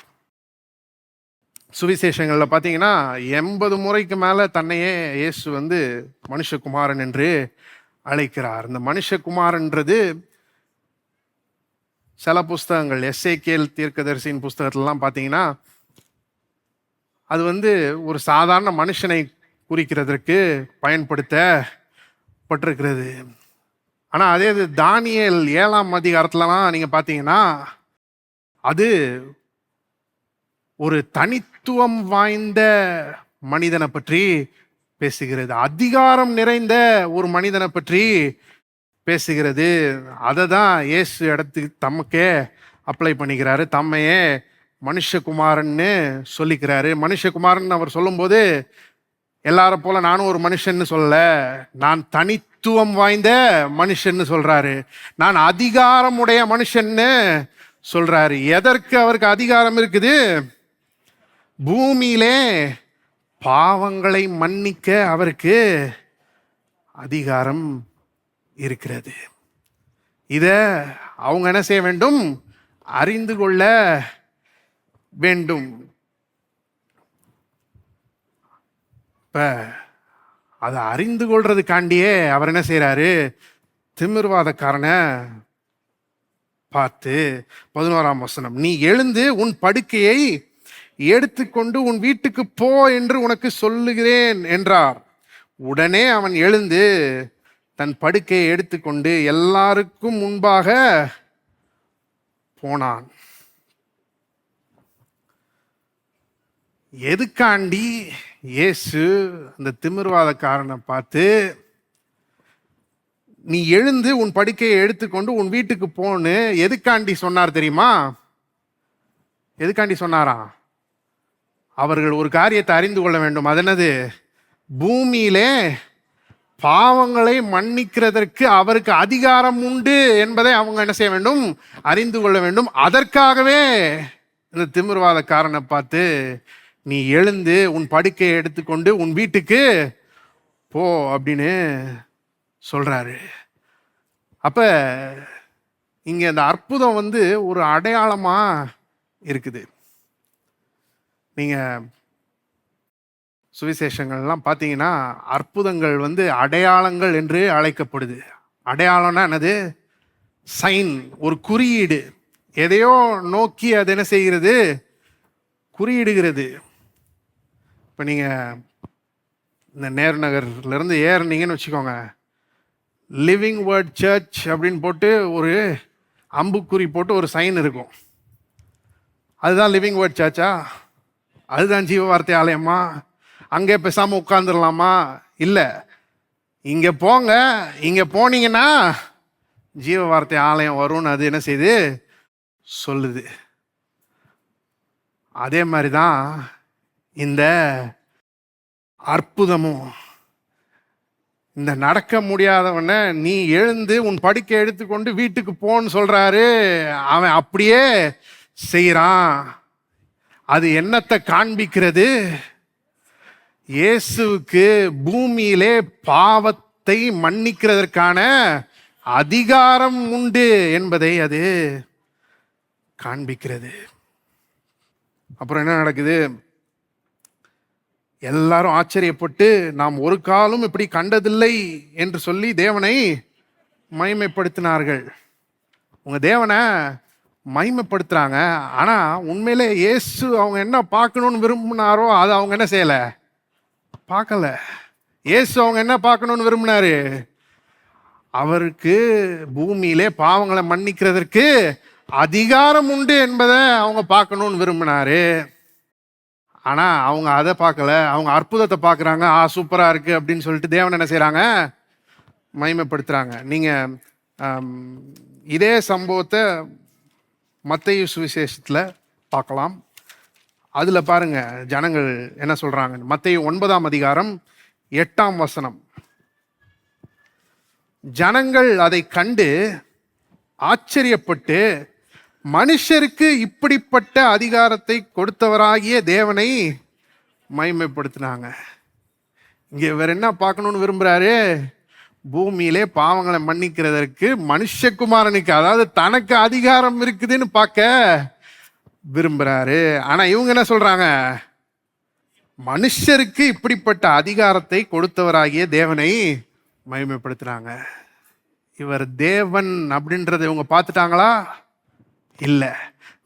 சுவிசேஷங்களில் பார்த்தீங்கன்னா 80 முறைக்கு மேலே தன்னையே இயேசு மனுஷகுமாரன் என்று அழைக்கிறார். இந்த மனுஷகுமாரன்றது சில புஸ்தகங்கள், எஸ்ஏகேல் தீர்க்கதரிசியின் புஸ்தகத்திலலாம் பார்த்தீங்கன்னா அது ஒரு சாதாரண மனுஷனை குறிக்கிறதற்கு பயன்படுத்தப்பட்டிருக்கிறது. ஆனால் அதே இது தானியேல் 7ஆம் அதிகாரத்துலலாம் நீங்கள் பார்த்தீங்கன்னா அது ஒரு தனித்துவம் வாய்ந்த மனிதனை பற்றி பேசுகிறது. அதிகாரம் நிறைந்த ஒரு மனிதனை பற்றி பேசுகிறது. அதை தான் இயேசு இடத்துக்கு தமக்கே அப்ளை பண்ணிக்கிறாரு. தம்மையே மனுஷகுமாரன்னு சொல்லிக்கிறாரு. மனுஷகுமாரன் அவர் சொல்லும்போது எல்லாரை போல நானும் ஒரு மனுஷன்னு சொல்லல, நான் தனித்துவம் வாய்ந்த மனுஷன்னு சொல்றாரு. நான் அதிகாரமுடைய மனுஷன்னு சொல்றாரு. எதற்கு அவருக்கு அதிகாரம் இருக்குது? பூமியிலே பாவங்களை மன்னிக்க அவருக்கு அதிகாரம் இருக்கிறது. இத அவங்க என்ன செய்ய வேண்டும்? அறிந்து கொள்ள வேண்டும். இப்ப அதை அறிந்து கொள்றதுக்காண்டியே அவர் என்ன செய்யறாரு? திமிர்வாதக்காரனை பார்த்து 11ஆம் வசனம், நீ எழுந்து உன் படுக்கையை எடுத்துக்கொண்டு உன் வீட்டுக்கு போ என்று உனக்கு சொல்லுகிறேன் என்றார். உடனே அவன் எழுந்து தன் படுக்கையை எடுத்துக்கொண்டு எல்லாருக்கும் முன்பாக போனான். எதுக்காண்டி இயேசு அந்த திமிர்வாதக்காரனை பார்த்து நீ எழுந்து உன் படுக்கையை எடுத்துக்கொண்டு உன் வீட்டுக்கு போன்னு எதுக்காண்டி சொன்னார் தெரியுமா? எதுக்காண்டி சொன்னாராம்? அவர்கள் ஒரு காரியத்தை அறிந்து கொள்ள வேண்டும். அது என்னது? பூமியிலே பாவங்களை மன்னிக்கிறதற்கு அவருக்கு அதிகாரம் உண்டு என்பதை அவங்க என்ன செய்ய வேண்டும்? அறிந்து கொள்ள வேண்டும். அதற்காகவே இந்த திமிர்வாதக்காரனை பார்த்து, நீ எழுந்து உன் படுக்கையை எடுத்துக்கொண்டு உன் வீட்டுக்கு போ அப்படின்னு சொல்றாரு. அப்ப இங்க அந்த அற்புதம் ஒரு அடையாளமா இருக்குது. நீங்க சுவிசேஷங்கள்லாம் பார்த்தீங்கன்னா அற்புதங்கள் அடையாளங்கள் என்று அழைக்கப்படுது. அடையாளம்னா என்னது? சைன், ஒரு குறியீடு. எதையோ நோக்கி அது என்ன செய்கிறது? குறியிடுகிறது. இப்போ நீங்கள் இந்த நேரு நகர்லேருந்து ஏறினீங்கன்னு வச்சுக்கோங்க, லிவிங் வேர்ட் சர்ச் அப்படின்னு போட்டு ஒரு அம்புக்குறி போட்டு ஒரு சைன் இருக்கும். அதுதான் லிவிங் வேர்ட் சர்ச்சா? அதுதான் ஜீவ வார்த்தை ஆலயமா? அங்கே பேசாமல் உட்காந்துடலாமா? இல்லை, இங்கே போங்க, இங்கே போனீங்கன்னா ஜீவ வார்த்தை ஆலயம் வரும்னு அது என்ன செய்யுது? சொல்லுது. அதே மாதிரி தான் இந்த அற்புதமும். இந்த நடக்க முடியாதவன நீ எழுந்து உன் படுக்கை எடுத்துக்கொண்டு வீட்டுக்கு போன்னு சொல்றாரு. அவன் அப்படியே செய்யறான். அது என்னத்தை காண்பிக்கிறது? இயேசுவுக்கு பூமியிலே பாவத்தை மன்னிக்கிறதற்கான அதிகாரம் உண்டு என்பதை அது காண்பிக்கிறது. அப்புறம் என்ன நடக்குது? எல்லாரும் ஆச்சரியப்பட்டு நாம் ஒரு காலம் இப்படி கண்டதில்லை என்று சொல்லி தேவனை மகிமைப்படுத்தினார்கள். உங்க தேவனை மகிமைப்படுத்துறாங்க. ஆனா உண்மையிலே இயேசு அவங்க என்ன பார்க்கணும்னு விரும்பினாரோ அதை அவங்க என்ன செய்யல? பார்க்கல. இயேசு அவங்க என்ன பார்க்கணும்னு விரும்பினாரு? அவருக்கு பூமியிலே பாவங்களை மன்னிக்கிறதற்கு அதிகாரம் உண்டு என்பதை அவங்க பார்க்கணும்னு விரும்பினாரு. ஆனா அவங்க அதை பார்க்கல. அவங்க அற்புதத்தை பார்க்குறாங்க. சூப்பரா இருக்கு அப்படின்னு சொல்லிட்டு தேவன் என்ன செய்யறாங்க? மகிமைப்படுத்துறாங்க. நீங்க இதே சம்பவத்தை மத்தேயு சுவிசேஷத்துல பார்க்கலாம். அதுல பாருங்க ஜனங்கள் என்ன சொல்றாங்க. மத்தேயு 9ஆம் அதிகாரம் 8ஆம் வசனம். ஜனங்கள் அதை கண்டு ஆச்சரியப்பட்டு மனுஷருக்கு இப்படிப்பட்ட அதிகாரத்தை கொடுத்தவராகிய தேவனை மகிமைப்படுத்தினாங்க. இங்க இவர் என்ன பார்க்கணும்னு விரும்புறாரு? பூமியிலே பாவங்களை மன்னிக்கிறதற்கு மனுஷகுமாரனுக்கு, அதாவது தனக்கு அதிகாரம் இருக்குதுன்னு பார்க்க விரும்புறாரு. ஆனா இவங்க என்ன சொல்றாங்க? மனுஷருக்கு இப்படிப்பட்ட அதிகாரத்தை கொடுத்தவராகிய தேவனை மகிமைப்படுத்துறாங்க. இவர் தேவன் அப்படின்றத இவங்க பார்த்துட்டாங்களா? இல்ல.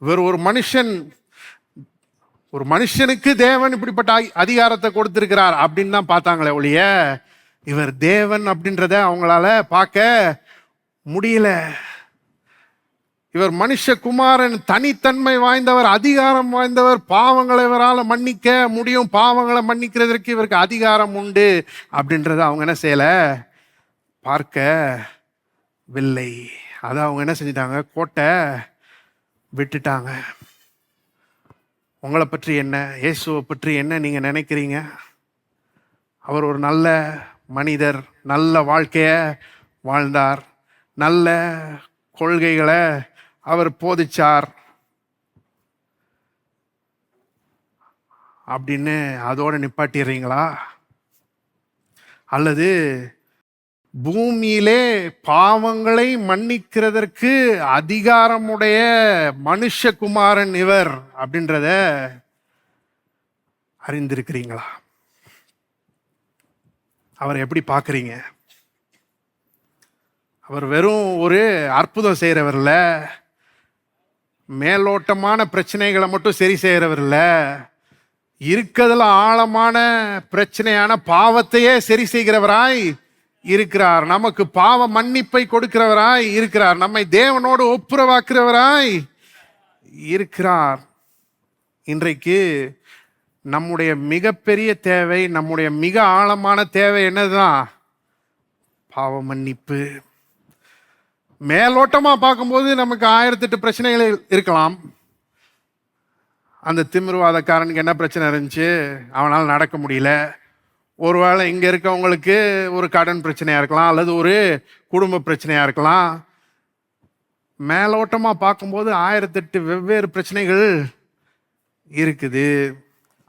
இவர் ஒரு மனுஷன். ஒரு மனுஷனுக்கு தேவன் இப்படிப்பட்ட அதிகாரத்தை கொடுத்திருக்கிறார் அப்படின்னு தான் பார்த்தாங்களே ஒழிய இவர் தேவன் அப்படின்றத அவங்களால பார்க்க முடியல. இவர் மனுஷகுமாரன், தனித்தன்மை வாய்ந்தவர், அதிகாரம் வாய்ந்தவர். பாவங்களை இவரால் மன்னிக்க முடியும், பாவங்களை மன்னிக்கிறதற்கு இவருக்கு அதிகாரம் உண்டு அப்படின்றத அவங்க என்ன செய்யல? பார்க்கவில்லை. அதை அவங்க என்ன செஞ்சிட்டாங்க? கோட்டை விட்டுட்டாங்க. உங்களை பற்றி என்ன, இயேசுவை பற்றி என்ன நீங்க நினைக்கிறீங்க? அவர் ஒரு நல்ல மனிதர், நல்ல வாழ்க்கைய வாழ்ந்தார், நல்ல கொள்கைகளை அவர் போதிச்சார் அப்படின்னு அதோட நிப்பாட்டிடுறீங்களா? அல்லது பூமியிலே பாவங்களை மன்னிக்கிறதற்கு அதிகாரமுடைய மனுஷகுமாரன் இவர் அப்படின்றத அறிந்திருக்கிறீங்களா? அவர் எப்படி பார்க்குறீங்க? அவர் வெறும் ஒரு அற்புதம் செய்கிறவர் இல்லை, மேலோட்டமான பிரச்சனைகளை மட்டும் சரி செய்கிறவர் இல்லை, இருக்கிறதுல ஆழமான பிரச்சனையான பாவத்தையே சரி செய்கிறவராய் இருக்கிறார். நமக்கு பாவ மன்னிப்பை கொடுக்கிறவராய் இருக்கிறார். நம்மை தேவனோடு ஒப்புரவாக்குறவராய் இருக்கிறார். இன்றைக்கு நம்முடைய மிகப்பெரிய தேவை, நம்முடைய மிக ஆழமான தேவை என்னதுதான்? பாவ மன்னிப்பு. மேலோட்டமா பார்க்கும்போது நமக்கு 1008 பிரச்சனைகள் இருக்கலாம். அந்த திமிர்வாதக்காரனுக்கு என்ன பிரச்சனை இருந்துச்சு? அவனால் நடக்க முடியல. ஒருவேளை இங்கே இருக்கவங்களுக்கு ஒரு கடன் பிரச்சனையாக இருக்கலாம், அல்லது ஒரு குடும்ப பிரச்சனையாக இருக்கலாம். மேலோட்டமாக பார்க்கும்போது 1008 வெவ்வேறு பிரச்சனைகள் இருக்குது.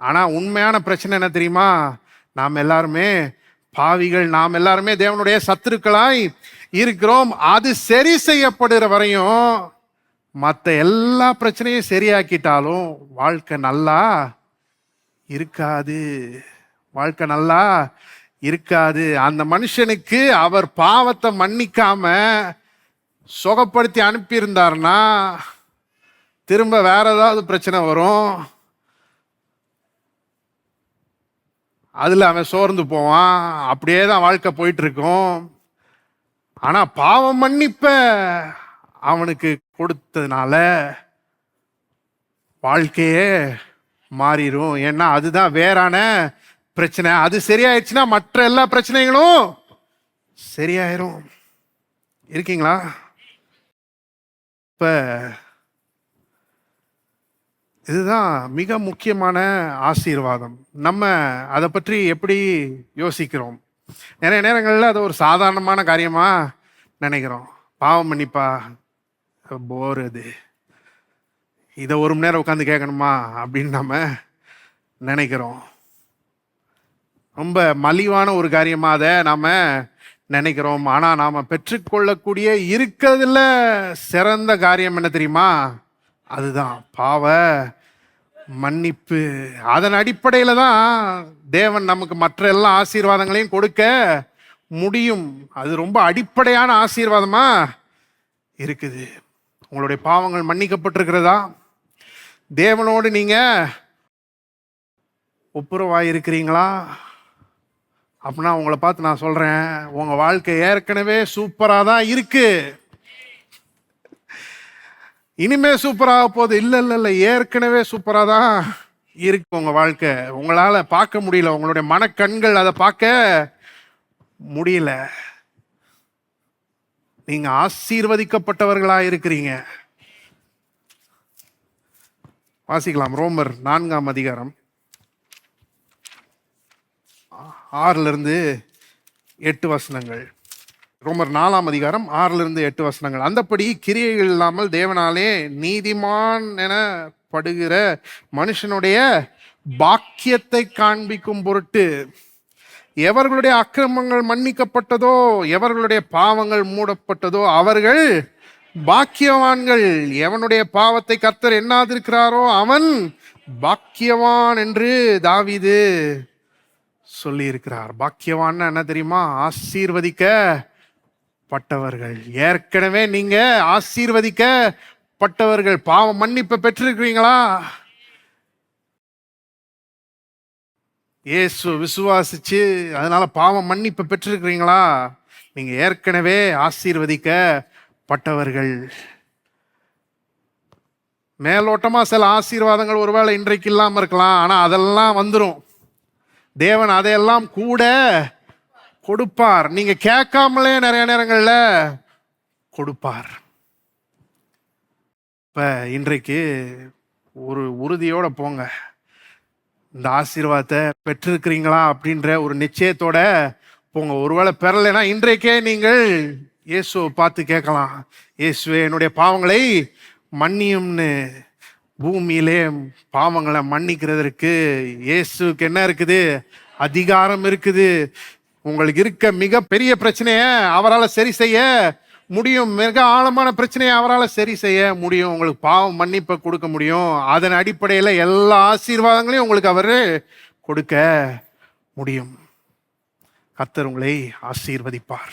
ஆனால் உண்மையான பிரச்சனை என்ன தெரியுமா? நாம் எல்லாருமே பாவிகள், நாம் எல்லாருமே தேவனுடைய சத்துருக்களாய் இருக்கிறோம். அது சரி செய்யப்படுகிற வரையும் மற்ற எல்லா பிரச்சனையும் சரியாக்கிட்டாலும் வாழ்க்கை நல்லா இருக்காது. வாழ்க்கை நல்லா இருக்காது. அந்த மனுஷனுக்கு அவர் பாவத்தை மன்னிக்காம சுகப்படுத்தி அனுப்பியிருந்தார்னா திரும்ப வேற ஏதாவது பிரச்சனை வரும். அதில் அவன் சோர்ந்து போவான். அப்படியே தான் வாழ்க்கை போயிட்டு இருக்கும். ஆனால் பாவம் மன்னிப்ப அவனுக்கு கொடுத்ததுனால வாழ்க்கையே மாறிடும். ஏன்னா அதுதான் வேறான பிரச்சனை. அது சரியாயிடுச்சுன்னா மற்ற எல்லா பிரச்சனைகளும் சரியாயிரும். இருக்கீங்களா? இப்போ இதுதான் மிக முக்கியமான ஆசீர்வாதம். நம்ம அதை பற்றி எப்படி யோசிக்கிறோம்? நிறைய நேரங்களில் அதை ஒரு சாதாரணமான காரியமாக நினைக்கிறோம். பாவம் மன்னிப்பா, போர், இது இதை ஒரு மணி நேரம் உட்காந்து கேட்கணுமா அப்படின்னு நம்ம நினைக்கிறோம். ரொம்ப மலிவான ஒரு காரியமாக அதை நாம் நினைக்கிறோம். ஆனால் நாம் பெற்றுக்கொள்ளக்கூடிய இருக்கிறதுல சிறந்த காரியம் என்ன தெரியுமா? அதுதான் பாவ மன்னிப்பு. அதன் அடிப்படையில் தான் தேவன் நமக்கு மற்ற எல்லா ஆசீர்வாதங்களையும் கொடுக்க முடியும். அது ரொம்ப அடிப்படையான ஆசீர்வாதமா இருக்குது. உங்களுடைய பாவங்கள் மன்னிக்கப்பட்டிருக்கிறதா? தேவனோடு நீங்க ஒப்புரவாயிருக்கிறீங்களா? அப்படின்னா உங்களை பார்த்து நான் சொல்றேன், உங்க வாழ்க்கை ஏற்கனவே சூப்பராக தான் இருக்கு. இனிமே சூப்பராக போகுது. இல்லை, ஏற்கனவே சூப்பராக தான் இருக்கு உங்க வாழ்க்கை. உங்களால் பார்க்க முடியல, உங்களுடைய மனக்கண்கள் அதை பார்க்க முடியல. நீங்க ஆசீர்வதிக்கப்பட்டவர்களா இருக்கிறீங்க. வாசிக்கலாம். ரோமர் 4ஆம் அதிகாரம் 6 8 வசனங்கள். ரோமர் 4ஆம் அதிகாரம் 6 8 வசனங்கள். அந்தப்படி கிரியைகள் இல்லாமல் தேவனாலே நீதிமான் எனப்படுகிற மனுஷனுடைய பாக்கியத்தை காண்பிக்கும் பொருட்டு எவர்களுடைய அக்கிரமங்கள் மன்னிக்கப்பட்டதோ, எவர்களுடைய பாவங்கள் மூடப்பட்டதோ அவர்கள் பாக்கியவான்கள். எவனுடைய பாவத்தை கர்த்தர் எண்ணாதிருக்கிறாரோ அவன் பாக்கியவான் என்று தாவீது சொல்லி இருக்கிறார். பாக்கியவான் என்ன தெரியுமா? ஆசீர்வதிக்கப்பட்டவர்கள். ஏற்கனவே நீங்க ஆசீர்வதிக்கப்பட்டவர்கள். பாவ மன்னிப்பை பெற்றிருக்கிறீங்களா? இயேசு விசுவாசிச்சு அதனால பாவ மன்னிப்பை பெற்றிருக்கிறீங்களா? நீங்க ஏற்கனவே ஆசீர்வதிக்கப்பட்டவர்கள். மேலோட்டமா சில ஆசீர்வாதங்கள் ஒருவேளை இன்றைக்கு இல்லாம இருக்கலாம், ஆனா அதெல்லாம் வந்துடும். தேவன் அதையெல்லாம் கூட கொடுப்பார். நீங்க கேட்காமலே நிறைய நேரங்கள்ல கொடுப்பார். இப்ப இன்றைக்கு ஒரு உறுதியோட போங்க. இந்த ஆசீர்வாதத்தை பெற்றிருக்கிறீங்களா அப்படின்ற ஒரு நிச்சயத்தோட போங்க. ஒருவேளை பெறலைன்னா இன்றைக்கே நீங்கள் இயேசுவை பார்த்து கேட்கலாம், இயேசுவே என்னுடைய பாவங்களை மன்னியும்னு. பூமியிலே பாவங்களை மன்னிக்கிறதற்கு இயேசுக்கு என்ன இருக்குது? அதிகாரம் இருக்குது. உங்களுக்கு இருக்க மிக பெரிய பிரச்சனையை அவரால் சரி செய்ய முடியும். மிக ஆழமான பிரச்சனையை அவரால் சரி செய்ய முடியும். உங்களுக்கு பாவம் மன்னிப்பை கொடுக்க முடியும். அதன் அடிப்படையில் எல்லா ஆசீர்வாதங்களையும் உங்களுக்கு அவர் கொடுக்க முடியும். கர்த்தர் உங்களை ஆசீர்வதிப்பார்.